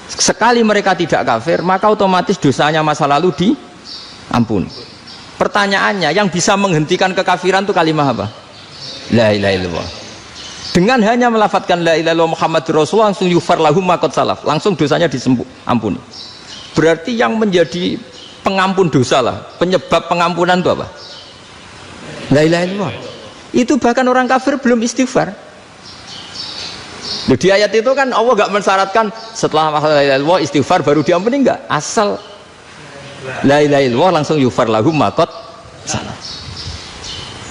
sekali mereka tidak kafir, maka otomatis dosanya masa lalu diampuni. Pertanyaannya, yang bisa menghentikan kekafiran itu kalimat apa? La ilaha illallah. Dengan hanya melafadzkan la ilaha illallah Muhammadur Rasulullah, langsung yufar lahum ma qad salaf, langsung dosanya diampuni. Berarti yang menjadi pengampun dosa lah, penyebab pengampunan itu apa? La ilaha illallah. Itu bahkan orang kafir belum istighfar. Loh, di ayat itu kan Allah gak mensyaratkan setelah la ilaha illallah istighfar baru diampuni, enggak. Asal la ilaha illallah langsung yufar lahum maqad salah.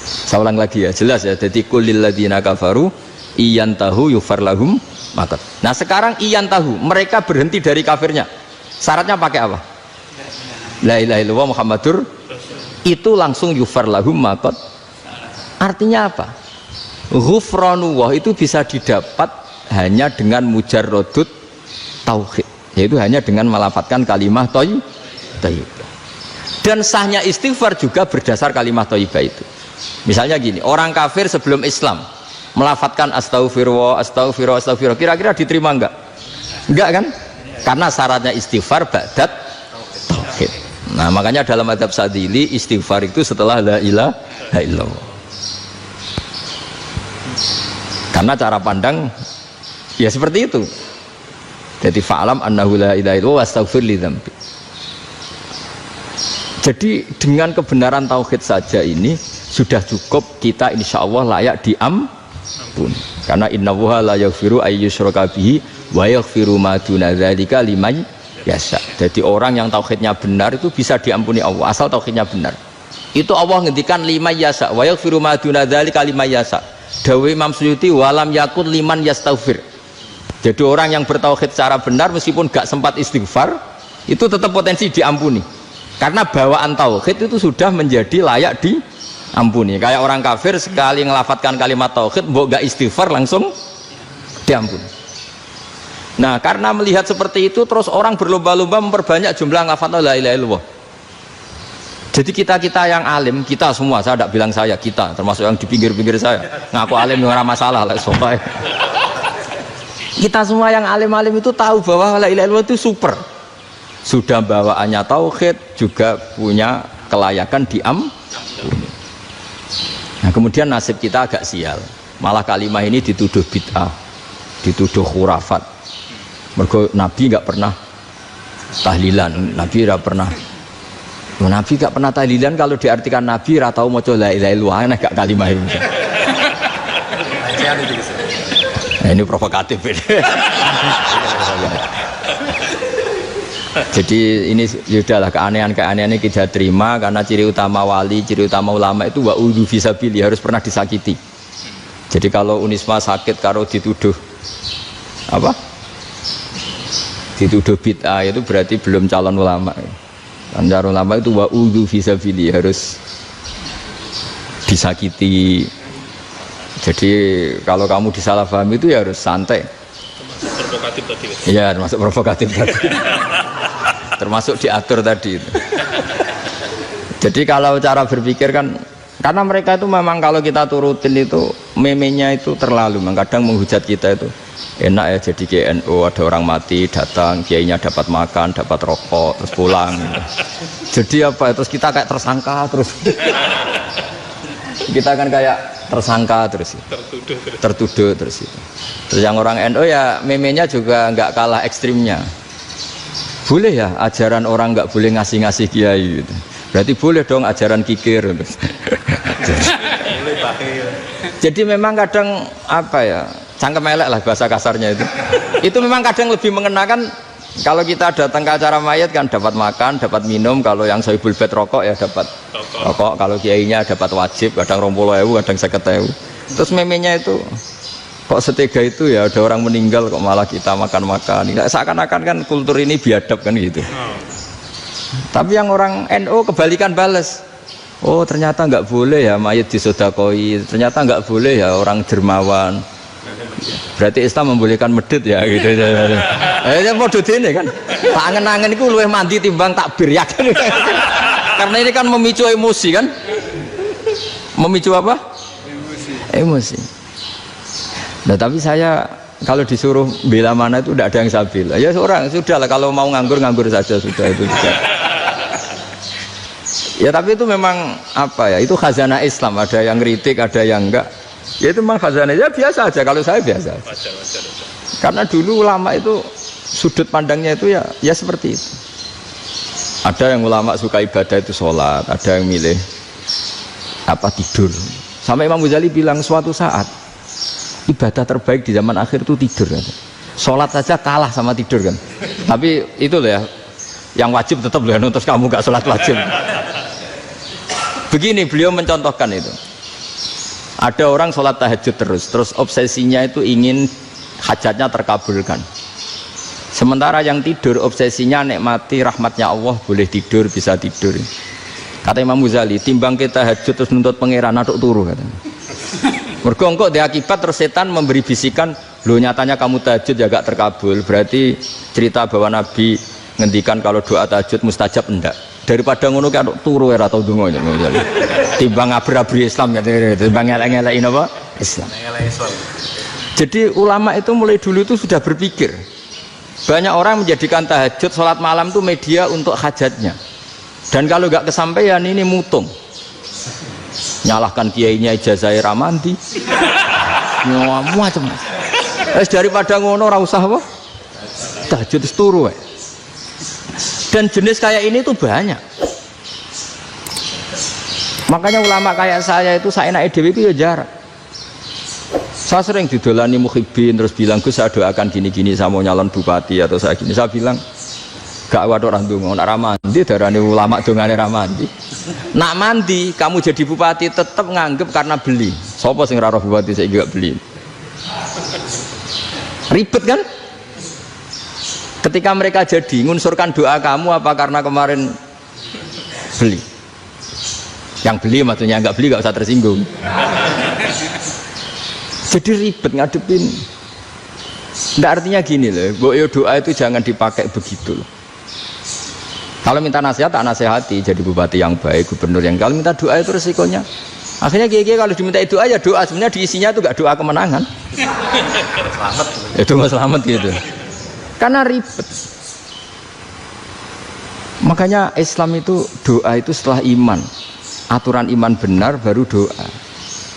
Saya ulang lagi ya, jelas ya. Jadi kulil ladzina kafaru iyantahu yufar lahum maqad. Nah sekarang iyantahu, mereka berhenti dari kafirnya. Syaratnya pakai apa? La ilaha illallah Muhammadur, itu langsung yufar lahum maqad. Artinya apa? Ghufranullah itu bisa didapat hanya dengan mujarrodut tauhid, yaitu hanya dengan melafadzkan kalimah thayyibah. Dan sahnya istighfar juga berdasar kalimah thayyibah itu. Misalnya gini, orang kafir sebelum Islam melafadzkan astaghfirullah, astaghfirullah, astaghfirullah, kira-kira diterima enggak? Enggak kan? Karena syaratnya istighfar ba'dat tauhid. Nah makanya dalam adab Sadili istighfar itu setelah la ilaha illallah. Karena cara pandang ya seperti itu. Jadi fa'alam annahu la ilaha illallah wastaghfir li dzambi. Jadi dengan kebenaran tauhid saja ini sudah cukup kita insya Allah layak diampuni. Karena innallaha la yaghfiru ayyusyraka bihi wa yaghfiru ma duna dzalika liman yasha. Jadi orang yang tauhidnya benar itu bisa diampuni Allah asal tauhidnya benar. Itu Allah ngendikan liman yasha wa yaghfiru ma duna dzalika liman yasha. Dawe Imam Suyuti walam yakun liman yastaghfir. Jadi orang yang bertauhid secara benar meskipun gak sempat istighfar itu tetap potensi diampuni. Karena bawaan tauhid itu sudah menjadi layak diampuni. Kayak orang kafir sekali ngelafatkan kalimat tauhid, mbok gak istighfar langsung diampuni. Nah, karena melihat seperti itu terus orang berlomba-lomba memperbanyak jumlah ngelafatkan la ilaha illallah. Jadi kita yang alim, kita semua, saya tidak bilang saya, kita termasuk yang di pinggir-pinggir saya ngaku alim nggak masalah lah, soalnya kita semua yang alim-alim itu tahu bahwa la ilaha illallah itu super. Sudah bawaannya tauhid, juga punya kelayakan diampuni. Nah kemudian nasib kita agak sial, malah kalimah ini dituduh bid'ah, dituduh khurafat. Mergo Nabi nggak pernah tahlilan, Nabi nggak pernah. Nabi nggak pernah tahlilan, kalau diartikan Nabi ratau mau la ilaha illallah, enak gak kalimah ini? Nah, ini provokatif ini. Jadi ini sudahlah keanehan-keanehan ini kita terima karena ciri utama wali, ciri utama ulama itu wa'udhu fisabili, harus pernah disakiti. Jadi kalau Unisma sakit kalau dituduh apa? Dituduh bid'ah itu berarti belum calon ulama. Calon ulama itu wa'udhu fisabili, harus disakiti. Jadi kalau kamu disalahpahami itu ya harus santai. Provokatif tadi. Iya, termasuk provokatif tadi. Termasuk diatur tadi itu. Jadi kalau cara berpikir kan, karena mereka itu memang kalau kita turutin itu memenya itu terlalu, kadang menghujat kita itu enak ya jadi GNU, ada orang mati datang, kiainya dapat makan, dapat rokok, terus pulang gitu. Jadi apa, terus kita kayak tersangka terus. Kita kan kayak tersangka terus, tertuduh terus itu. Terus yang orang NU ya memenya juga nggak kalah ekstrimnya. Boleh ya ajaran orang nggak boleh ngasih kiai gitu. Berarti boleh dong ajaran kikir. Jadi memang kadang apa ya, cangkem elek lah bahasa kasarnya itu. Itu memang kadang lebih mengenakan. Kalau kita datang ke acara mayat kan dapat makan, dapat minum. Kalau yang sohibul bed rokok ya dapat rokok. Kalau kiainya dapat wajib, kadang 20.000, kadang 50.000. Terus memenya itu kok setega itu ya, ada orang meninggal kok malah kita makan-makan. Seakan-akan kan kultur ini biadab kan gitu. Tapi yang orang NU kebalikan bales. Oh ternyata nggak boleh ya mayat disodakoi, ternyata nggak boleh ya orang dermawan. Berarti Islam membolehkan medit ya gitu. Ya modus ini kan. Tak angen-angen itu luwih mandi timbang takbir ya kan. Karena ini kan memicu emosi kan. Memicu apa? Emosi. Nah tapi saya kalau disuruh bela mana itu tidak ada yang saya bela. Ya seorang sudahlah, kalau mau nganggur saja sudah itu juga. Ya tapi itu memang apa ya, itu khazanah Islam, ada yang kritik ada yang enggak. Ya itu memang khazanah, ya biasa aja kalau saya biasa. Karena dulu ulama itu sudut pandangnya itu ya seperti itu. Ada yang ulama suka ibadah itu sholat, ada yang milih apa tidur. Sampai Imam Ghazali bilang suatu saat ibadah terbaik di zaman akhir itu tidur kan. Sholat saja kalah sama tidur kan. Tapi itu loh ya, Yang wajib tetap loh, terus kamu gak sholat wajib. Begini beliau mencontohkan itu. Ada orang sholat tahajud terus obsesinya itu ingin hajatnya terkabulkan. Sementara yang tidur obsesinya nikmati rahmatnya Allah, boleh tidur, bisa tidur. Kata Imam Ghazali, timbang kita tahajud terus nuntut pangeran aduk turu katanya. Mergo engko dia akibat terus setan memberi bisikan, lo nyatanya kamu tahajud ya gak terkabul. Berarti cerita bahwa Nabi ngendikan kalau doa tahajud mustajab enggak. Daripada ngono ki aduk turu ora tau ndonga. Timbang abri-abri Islam timbang ngelek-ngelekin apa? Islam. Jadi ulama itu mulai dulu itu sudah berpikir. Banyak orang menjadikan tahajud sholat malam itu media untuk hajatnya. Dan kalau nggak kesampaian ini mutung. Nyalahkan kiainya ijazah ramandi. Macam. Daripada ngono ora usah apa? Tahajud turu wae. Dan jenis kayak ini tuh banyak. Makanya ulama kayak saya itu saenake dhewe itu ya jarak. Saya sering didolani muhibbin terus bilang, Gus saya doakan gini-gini, saya mau nyalon bupati atau saya gini. Saya bilang gak waduh orang dongo, nak ramandi darane ulama dongane ramandi. Nak mandi kamu jadi bupati tetap nganggep karena beli. Sopo sing ora bupati saya juga beli. Ribet kan? Ketika mereka jadi ngunsurkan doa kamu apa karena kemarin beli? Yang beli maksudnya, nggak beli nggak usah tersinggung. Jadi ribet ngadepin. Nggak, artinya gini loh, boyo doa itu jangan dipakai begitu loh. Kalau minta nasihat tak nasihati, jadi bupati yang baik, gubernur yang. Kalau minta doa itu resikonya. Akhirnya kiai kalau diminta doa ya doa, sebenarnya diisinya itu nggak doa kemenangan. Selamat. Itu nggak selamat gitu. Karena ribet. Makanya Islam itu doa itu setelah iman. Aturan iman benar baru doa.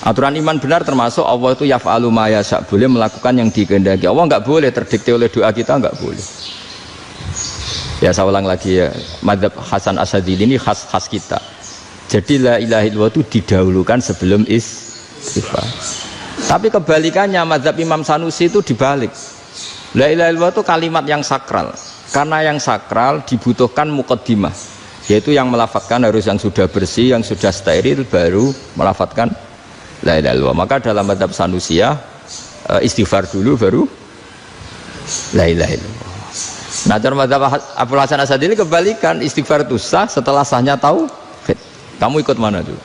Aturan iman benar termasuk Allah itu yaf'alu ma yasha, boleh melakukan yang dikehendaki. Allah nggak boleh terdikte oleh doa kita, nggak boleh. Ya saya ulang lagi ya, madzhab Hasan Asyadzili ini khas kita. Jadi la ilaha illallah itu didahulukan sebelum istighfar. Tapi kebalikannya madzhab Imam Sanusi itu dibalik. La ilaha illallah itu kalimat yang sakral. Karena yang sakral dibutuhkan muqaddimah, yaitu yang melafadzkan harus yang sudah bersih, yang sudah steril baru melafadzkan la ilaha illallah. Maka dalam madzhab Sanusiyah istighfar dulu baru la ilaha illallah. Nah, dalam madzhab Abul Hasan Asyadzili kebalikan, istighfar itu sah setelah sahnya tauhid. Kamu ikut mana dulu?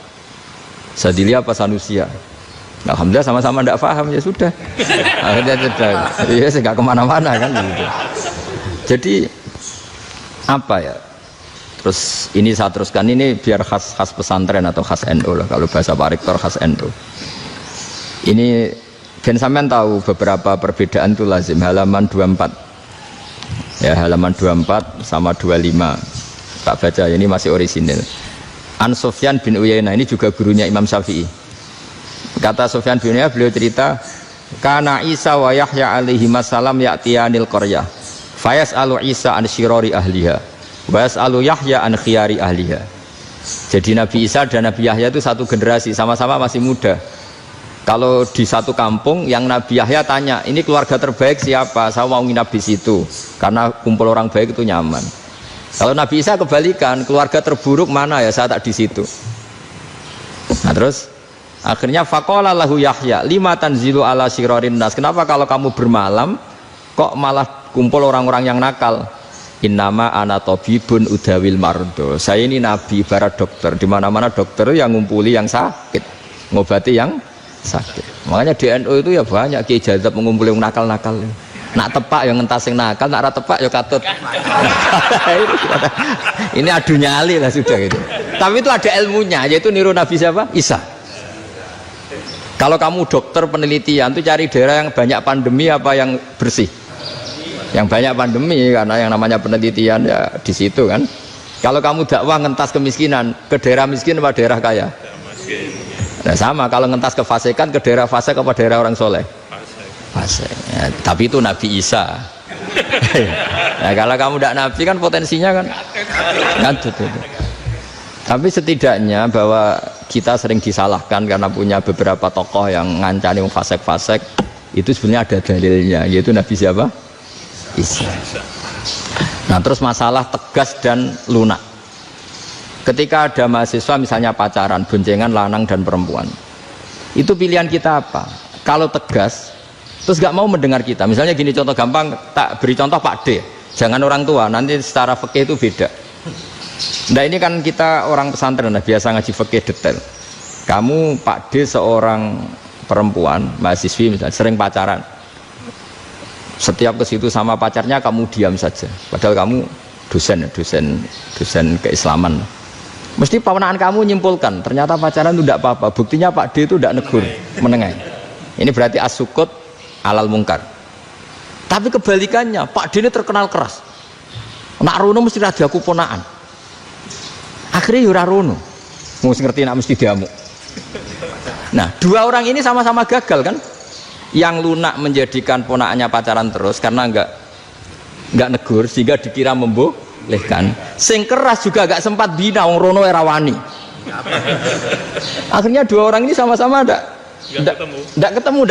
Asyadzili apa Sanusiyah? Alhamdulillah sama-sama tidak paham, ya sudah. Akhirnya sudah, ya nggak kemana-mana kan gitu. Jadi apa ya? Terus ini saya teruskan, ini biar khas pesantren atau khas NU lah, kalau bahasa Pak Rektor khas NU. Ini ben sampean tahu beberapa perbedaan itu lazim. Halaman 24 ya, halaman 24 sama 25 tak baca, ini masih orisinil. An Sufyan bin Uyainah, ini juga gurunya Imam Syafi'i. Kata Sufyan bin Uyainah, beliau cerita, kana Isa wa Yahya alaihi salam ya'tiyanil qaryah fayas'alu Isa an syirari ahliha wa yas'alu Yahya an khiyari ahliha. Jadi Nabi Isa dan Nabi Yahya itu satu generasi, sama-sama masih muda. Kalau di satu kampung yang Nabi Yahya tanya, ini keluarga terbaik siapa? Saya mau nginap di situ karena kumpul orang baik itu nyaman. Kalau Nabi Isa kebalikan, keluarga terburuk mana ya, saya tak di situ. Nah terus akhirnya faqala lahu Yahya lima tanzilu ala syirarin nas, kenapa kalau kamu bermalam kok malah kumpul orang-orang yang nakal? Innama ana tabibun udawil mardo, saya ini nabi ibarat dokter, di mana-mana dokter yang ngumpuli yang sakit, ngobati yang sakit. Makanya di NU itu ya banyak kiai jazab mengumpuli yang nakal-nakal. Nak tepak yang ngentas yang nakal, nak ra tepak ya katut. Ini adu nyali lah sudah gitu. Tapi itu ada ilmunya, yaitu niru Nabi siapa? Isa. Kalau kamu dokter penelitian itu cari daerah yang banyak pandemi apa yang bersih? Yang banyak pandemi, karena yang namanya penelitian ya di situ kan. Kalau kamu dakwah ngentas kemiskinan, ke daerah miskin apa daerah kaya? Nah sama, kalau ngentas kefasikan, ke daerah fasik apa daerah orang soleh? Fasik. Ya, tapi itu Nabi Isa. Nah kalau kamu tidak Nabi kan potensinya kan ngadut itu. Tapi setidaknya bahwa kita sering disalahkan karena punya beberapa tokoh yang ngancani fasik-fasik, itu sebenarnya ada dalilnya, yaitu Nabi siapa? Isa. Nah terus masalah tegas dan lunak. Ketika ada mahasiswa misalnya pacaran, boncengan lanang dan perempuan, itu pilihan kita apa? Kalau tegas, terus gak mau mendengar kita. Misalnya gini contoh gampang, tak beri contoh Pak D. Jangan orang tua, nanti secara fikih itu beda. Nah ini kan kita orang pesantren, biasa ngaji fikih detail. Kamu Pak D seorang perempuan, mahasiswi misalnya, sering pacaran. Setiap ke situ sama pacarnya kamu diam saja. Padahal kamu dosen keislaman. Mesti pamanaan kamu nyimpulkan ternyata pacaran itu tidak apa-apa. Buktinya Pak D itu tidak negur, menengai. Ini berarti asukut alal mungkar. Tapi kebalikannya, Pak D ini terkenal keras. Nak rono mesti radiaku ponaan. Akhirnya yura rono. Mesti ngerti nak mesti diamuk. Nah, dua orang ini sama-sama gagal kan? Yang lunak menjadikan ponaannya pacaran terus karena enggak negur sehingga dikira membolehkan. Sing keras juga gak sempat bina wong rono era wani. Akhirnya dua orang ini sama-sama enggak ketemu,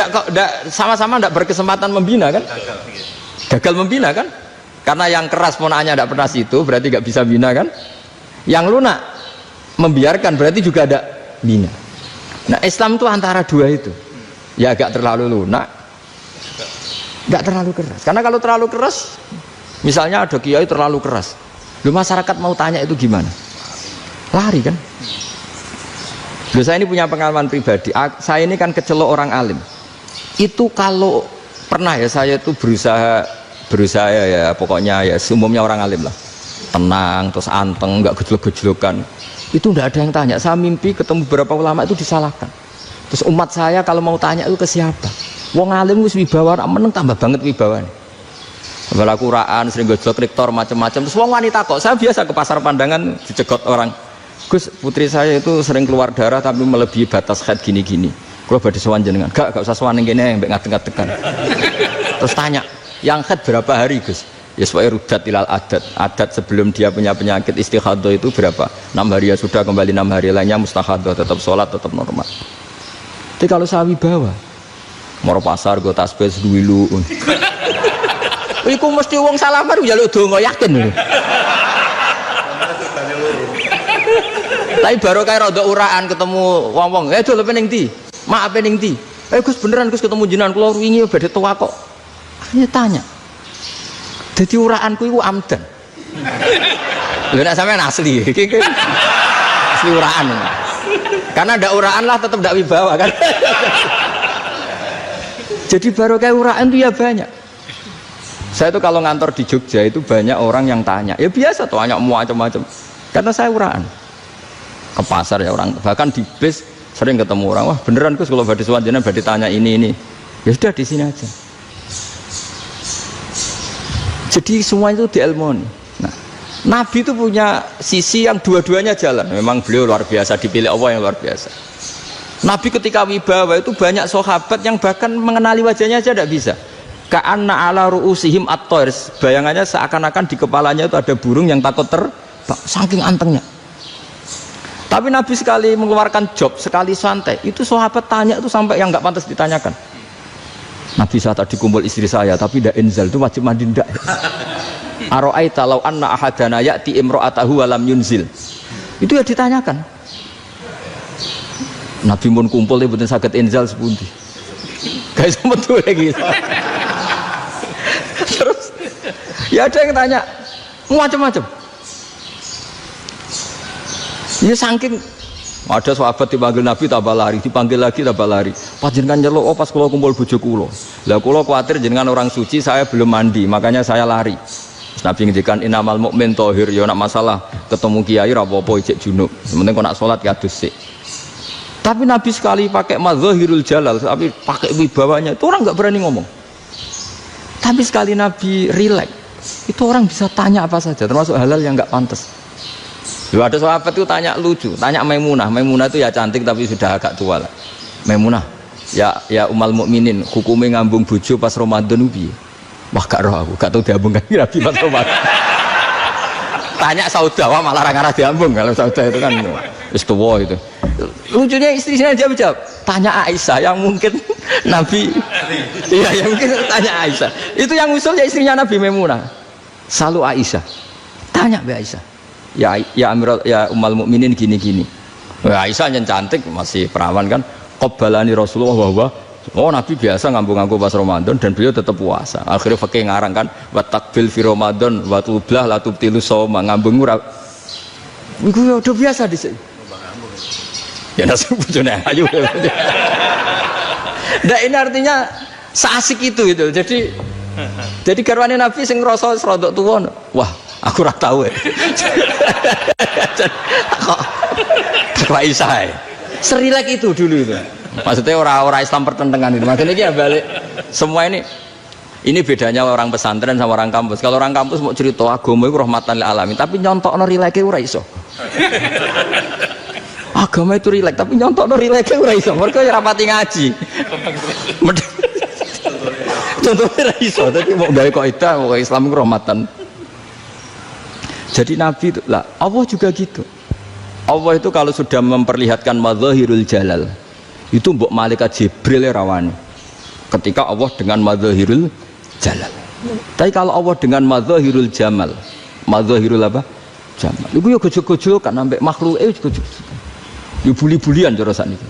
sama-sama enggak berkesempatan membina kan? Gagal membina kan? Karena yang keras ponaannya enggak pernah situ, berarti enggak bisa bina kan? Yang lunak membiarkan berarti juga ada bina. Nah, Islam itu antara dua itu. Ya agak terlalu lunak, enggak terlalu keras. Karena kalau terlalu keras, misalnya ada kiai terlalu keras, lu masyarakat mau tanya itu gimana? Lari kan? Lu saya ini punya pengalaman pribadi. Saya ini kan kecelok orang alim. Itu kalau pernah ya saya itu berusaha ya pokoknya ya seumumnya orang alim lah. Tenang, terus anteng, enggak gejlok-gejlokan. Itu enggak ada yang tanya. Saya mimpi ketemu beberapa ulama itu disalahkan. Terus umat saya kalau mau tanya itu ke siapa? Wong alim wis wibawa, meneng tambah banget wibawanya. Bala Quran sering gojlok rektor macam-macam. Terus wong wanita kok, saya biasa ke pasar pandangan dicegot orang. Gus, putri saya itu sering keluar darah tapi melebihi batas haid gini-gini. Kalau badhe sowan jenengan, gak usah sowan ning kene mbek ngadeg-ngadegan. Terus tanya, yang haid berapa hari, Gus? Ya supaya rudat ilal adat sebelum dia punya penyakit istihadah itu berapa? 6 hari ya sudah, kembali 6 hari lainnya mustahadah, tetap sholat, tetap normal. Tapi kalau saya wibawa mau pasar gue tasbih duwilu iku mesti wong salaman njaluk donga yakin lho. Tapi baru kayak rada uraan ketemu wong-wong, dol pening ndi? Maaf pening ndi? Gus beneran Gus ketemu jenengan kula wingi badhe tua kok. Akhirnya tanya. Jadi uraanku itu amdan. Lho nek sampean asli, asli uraan. Karena ndak uraan lah tetap ndak wibawa kan. Jadi baru kayak uraan itu ya banyak. Saya itu kalau ngantor di Jogja itu banyak orang yang tanya. Ya biasa tuh tanya macam-macam. Karena saya uraan. Ke pasar ya orang, bahkan di bis sering ketemu orang. Wah beneran Gus kalau badhe sowan jenengan badhe tanya ini. Ya sudah di sini aja. Jadi semua itu diilmoni. Nah, Nabi itu punya sisi yang dua-duanya jalan. Memang beliau luar biasa, dipilih Allah yang luar biasa. Nabi ketika wibawa itu banyak sahabat yang bahkan mengenali wajahnya aja tidak bisa. Ka'anna ala ru'usihim at-tayr. Bayangannya seakan-akan di kepalanya itu ada burung yang takut terbang. Saking antengnya. Tapi Nabi sekali mengeluarkan job, sekali santai, itu sahabat tanya itu sampai yang nggak pantas ditanyakan. Nabi saya tadi kumpul istri saya tapi tidak inzal itu wajib mandi ndak. Aro'aita law anna ahadana ya'ti imra'atahu wa lam yunzil. Itu ya ditanyakan. Nabi pun kumpul mboten saged inzal sepundi. Guys betul lagi. Terus ya ada yang tanya macam-macam. Ya saking ada sahabat dipanggil Nabi tambah lari, dipanggil lagi tambah lari. Panjenengan nyeluk, oh pas kula kumpul bojo kula. Lah kula kuwatir jenengan orang suci, saya belum mandi, makanya saya lari. Terus Nabi ngendikan innamal mukmin thahir, ya nak masalah ketemu kiai ra apa-apa ijek junub. Sementing kok nak salat kados sik. Tapi Nabi sekali pakai mazahirul jalal, tapi pakai wibawanya, itu orang enggak berani ngomong. Tapi sekali Nabi rileks, itu orang bisa tanya apa saja, termasuk halal yang enggak pantas. Loh, ada sahabat itu tanya lucu, tanya Maimunah. Maimunah itu ya cantik tapi sudah agak tua lah. Maimunah, ya umal mukminin, hukumnya ngambung bojo pas Ramadan ubi. Wah gak roh aku, gak tahu diambungkan Nabi pas Ramadan. Tanya Saudah, malah orang-orang diambung kalau Saudah itu kan wis tuwa itu. Lucunya istrinya dia jawab, tanya Aisyah yang mungkin Nabi. Iya yang mungkin tanya Aisyah. Itu yang usulnya istrinya Nabi Maimunah. Selalu Aisyah. Tanya Mbak Aisyah. Ya Amirul ya Ummul Mukminin gini-gini. Aisyah yang cantik masih perawan kan. Qabbalani Rasulullah bahwa Nabi biasa ngambung-ngambung pas Ramadan dan beliau tetap puasa. Akhirnya fakih ngarang kan wa takbil fi Ramadan wa tublah la tubtilu shauma ngambung ora. Iku udah biasa di sini. Ya nasib bojone ayu. Nah ini artinya seasik itu gitu. Jadi garwane Nabi sing ngrasa rodok tuwa. Wah, aku ora tau ya. Kok Aisyah. Serilek itu dulu itu. Maksudnya orang Islam pertentangan itu. Maksudnya ya balik semua ini bedanya orang pesantren sama orang kampus. Kalau orang kampus mau cerita agama itu rahmatan lil alamin, tapi nyontokno rileke ora iso. Agama itu rilek, tapi nyontokno rileke ora iso. Mergo ya rapati ngaji. Contohnya ora iso, tapi mau gawe kaidah mau Islam itu rahmatan. Jadi Nabi itu lah, Allah juga gitu. Allah itu kalau sudah memperlihatkan madzahirul jalal, itu mbok malaikat Jibril rawani. Ketika Allah dengan madzahirul jalal. Tapi kalau Allah dengan madzahirul jamal, madzahirul apa? Jamal. Iku yo gojok-gojok kan ambek makhluke gojok. Yo buli-bulian cara sakniki.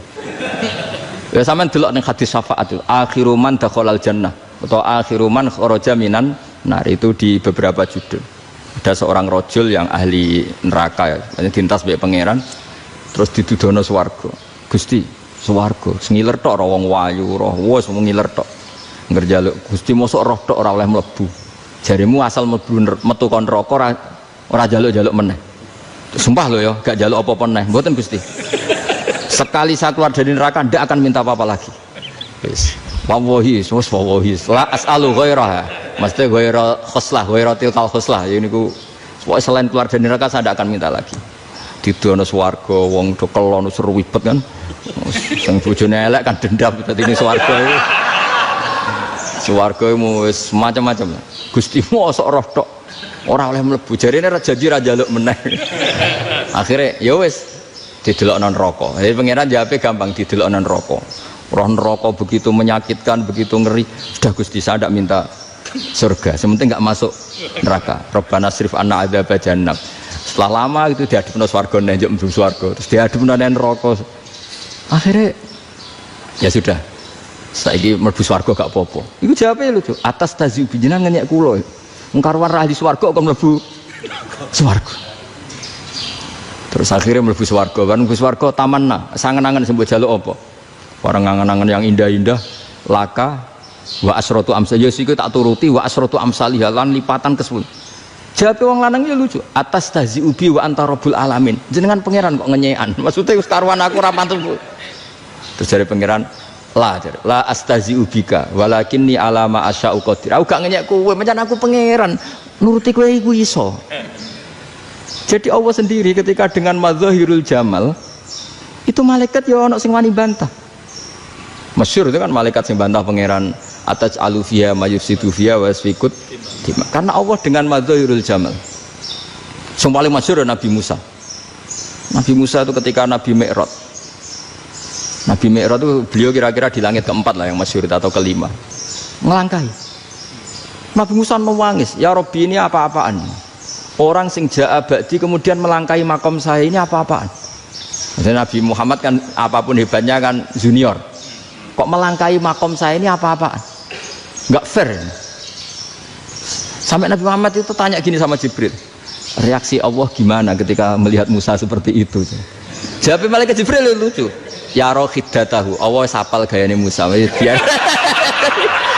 Ya sampean delok ning hadis syafaat itu, akhiru man dakhalal jannah atau akhiru man kharaja minan nar itu di beberapa judul. Ada seorang rojul yang ahli neraka ya, dintas mbek pangeran terus ditudono swarga. Gusti, swarga sengiler tok ora wong wayu roh wis ngiler tok. Ngerjaluk Gusti mosok roh tok ora oleh mlebu. Jarimu asal mlebu metu kon neraka ora jaluk-jaluk meneh. Sumpah lho ya, gak jaluk apa-apa meneh. Mboten Gusti. Sekali saya keluar dari neraka ndak akan minta apa-apa lagi. Wis. Wallahi, wallahi. La as'alu ghairaha. Mesti ghaira khoslah, ghaira tilkal khoslah. Ya niku pokoke selain keluar dari neraka saya ndak akan minta lagi. Didono swarga wong do kelon seru wibet kan. Sing bojone elek kan dendam dadi ning swarga iki. Swarga wis macam-macam. Gusti mosok roh tok ora oleh mlebu. Jarine ra janji ra njaluk meneh. Akhire ya wis didelokno neraka. Jadi pangeran jawabe gampang didelokno neraka. Roh neraka begitu menyakitkan, begitu ngeri. Sudah Gusti saya tidak minta surga, sementing nggak masuk neraka. Rabbana srif anna adzab jahannam. Setelah lama itu diadepno swarga njuk mlebu swarga, terus diadepno neraka. Akhirnya ya sudah. Saiki mlebu swarga gak apa-apa. Iku jawabe lucu. Atas taziu jenengan ngenyek kula. Wong karuan ra di swarga kok mlebu swarga. Terus akhirnya mlebu swarga, kan mlebu swarga tamanna, sangen-angen sembo jaluk apa? Orang angan-angan yang indah-indah, laka, wa asratu amsal, ya siku tak turuti, wa asratu amsalih, lan lipatan ke-10. Jawab wong lanang ya lucu, atas tahzi ubi wa anta rabbul alamin. Jenengan pangeran kok ngenyekan, maksudnya wis karuan aku ora pantes. Terus dari pangeran, la astahzi ubika, walakinni alama asya'u qadir. Aku gak ngenyek kowe, pancen aku pangeran, nuruti kowe iku iso. Jadi Allah sendiri ketika dengan madzahirul jamal, itu malaikat ya ono sing wani bantah. Masyhur itu kan malaikat sing bantah pangeran atas alufia mayufsidu fiha wa yasfikut dima. Karena Allah dengan madzahirul jamal. Yang paling masyhur Nabi Musa. Nabi Musa itu ketika Nabi Mi'raj. Nabi Mi'raj itu beliau kira-kira di langit keempat lah yang masyhur atau kelima. Ngelangkahi. Nabi Musa nangis, "Ya Rabbi, ini apa-apaan? Orang sing ja'a ba'di kemudian melangkahi makom saya ini apa-apaan?" Jadi Nabi Muhammad kan apapun hebatnya kan junior. Kok melangkahi makom saya ini apa-apaan? Enggak fair. Sampai Nabi Muhammad itu tanya gini sama Jibril, reaksi Allah gimana ketika melihat Musa seperti itu? Jawab malaikat Jibril lucu. Ya roh hiddatahu, Allah sapal gayane Musa. Biar.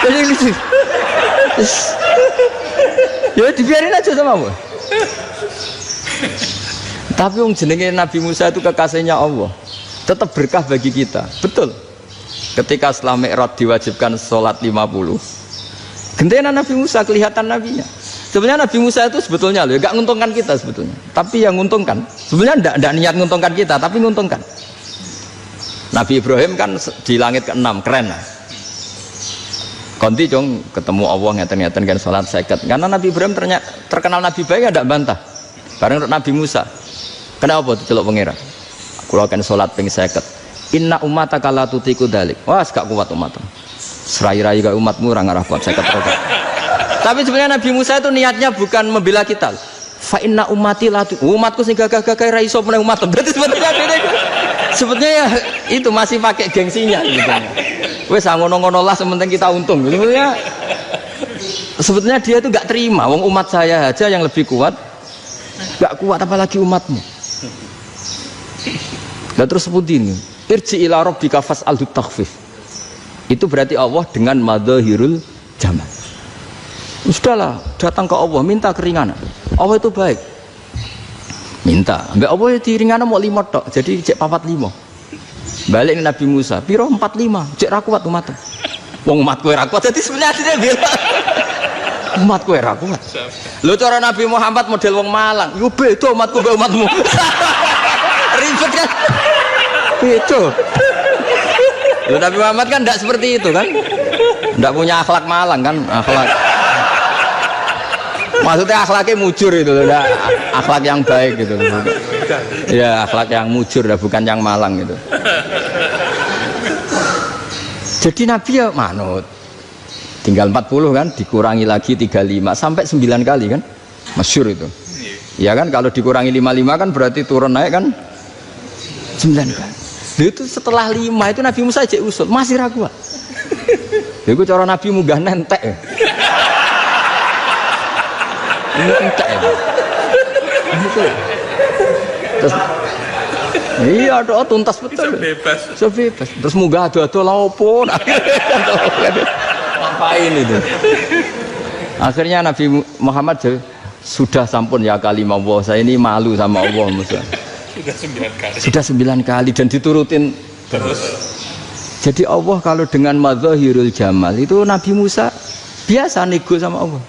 Jadi lucu. Ya dibiarin aja sama Allah. Tapi yang jenenge Nabi Musa itu kekasihnya Allah, tetap berkah bagi kita. Betul. Ketika setelah Mi'raj diwajibkan sholat 50, gentenan Nabi Musa kelihatan nabinya. Sebenarnya Nabi Musa itu sebetulnya loh, gak nguntungkan kita sebetulnya. Tapi yang nguntungkan, sebenarnya tidak niat nguntungkan kita, tapi nguntungkan. Nabi Ibrahim kan di langit ke-6, keren lah. Konti dong ketemu Allah ngeten-ngeten kan sholat seket. Karena Nabi Ibrahim terkenal Nabi baik, tidak bantah. Bareng Nabi Musa. Kenapa itu celok pangeran? Kalau akan sholat ping seket. Inna umataka la tutiku dalik. Wah, gak kuat umatmu. Serai-rai gak umatmu ora ngarah kuat 50 rakaat. Tapi sebenarnya Nabi Musa itu niatnya bukan membela kita. Fa inna ummati umatku sing gagah-gagah ra iso meneh umat. Berarti sebetulnya ya itu masih pakai gengsinya gitu. Wes ngono-ngono lah sementing kita untung. Sebetulnya dia itu enggak terima wong umat saya aja yang lebih kuat. Enggak kuat apalagi umatmu. Dan terus sebutin irji ila rabbika fas'alhu takhfif. Itu berarti Allah dengan madzahirul jamal. Sudahlah, datang ke Allah minta keringanan. Allah itu baik. Minta, mbak Allah ya diringanan mau 5 tok. Jadi cek 45. Balik ke Nabi Musa, piro 45. Cek ra kuat umat. Wong umatku ra kuat. Jadi sebenarnya dia bilang umatku ra kuat. Lho cara Nabi Muhammad model wong Malang. Yo beda umatku mbek umatmu. Ribet kan? Beda. Lho Nabi Muhammad kan enggak seperti itu kan? Enggak punya akhlak Malang kan? Akhlak maksudnya akhlaknya mujur itu loh, akhlak yang baik gitu loh. Ya akhlak yang mujur, bukan yang Malang gitu. Jadi Nabi ya manut. Tinggal 40 kan, dikurangi lagi 35 sampai 9 kali kan, masyhur itu. Ya kan kalau dikurangi 55 kan berarti turun naik kan 9 kali. Itu setelah 5 itu Nabi Musa aja usul masih ragu. Itu cara Nabi munggah nentek. Ini entek ya. Terus iya doa tuntas betul. Sebebas. Terus munggah ado-ado lha opo? Ngapain itu? Akhirnya Nabi Muhammad sudah sampun ya kalimah Allah, saya ini malu sama Allah Musa. Sudah 9 kali dan diturutin terus. Jadi Allah kalau dengan madzahirul jamal itu Nabi Musa biasa nego sama Allah.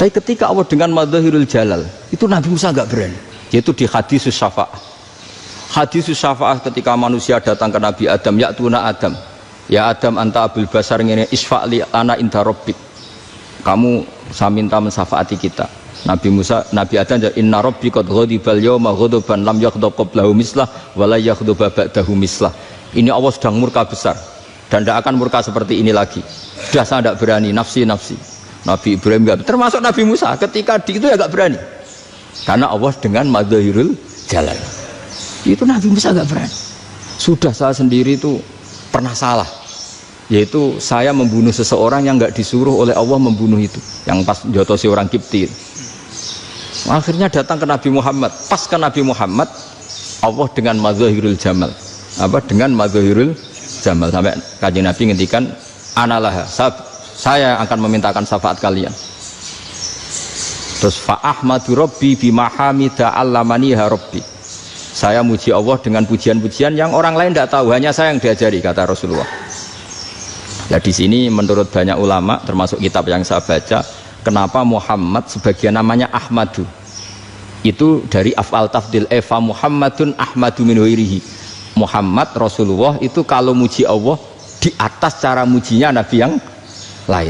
Tapi ketika Allah dengan madzahirul jalal itu Nabi Musa enggak berani. Yaitu di hadis syafa'ah. Hadis syafa'ah ketika manusia datang ke Nabi Adam, ya tuna Adam. Ya Adam anta abul basar ngene isfa'li ana inda rabbik. Kamu saya minta mensafaati kita. Nabi Musa, Nabi Adam inna rabbi qad ghadibal yawma ghadaban lam yaghdab qablahu mislah wa la yaghdab ba'dahu mislah. Ini Allah sedang murka besar dan tidak akan murka seperti ini lagi. Sudah saya tidak berani, nafsi. Nabi Ibrahim enggak, termasuk Nabi Musa ketika itu ya enggak berani. Karena Allah dengan madzahirul jalal. Itu Nabi Musa enggak berani. Sudah saya sendiri itu pernah salah. Yaitu saya membunuh seseorang yang enggak disuruh oleh Allah membunuh itu. Yang pas jotosi orang Kipti. Akhirnya datang ke Nabi Muhammad. Pas ke Nabi Muhammad Allah dengan madzahirul jamal. Dengan madzahirul jamal sampai Kanjeng Nabi ngendikan analah saya akan memintakan syafaat kalian. Terus fa ahmadu rabbi bima hamida allamaniha rabbi. Saya muji Allah dengan pujian-pujian yang orang lain tidak tahu, hanya saya yang diajari, kata Rasulullah. Nah di sini menurut banyak ulama termasuk kitab yang saya baca, kenapa Muhammad sebagian namanya Ahmadu. Itu dari af'al tafdil fa Muhammadun ahmadu min ghairihi. Muhammad Rasulullah itu kalau muji Allah di atas cara mujinya Nabi yang lain.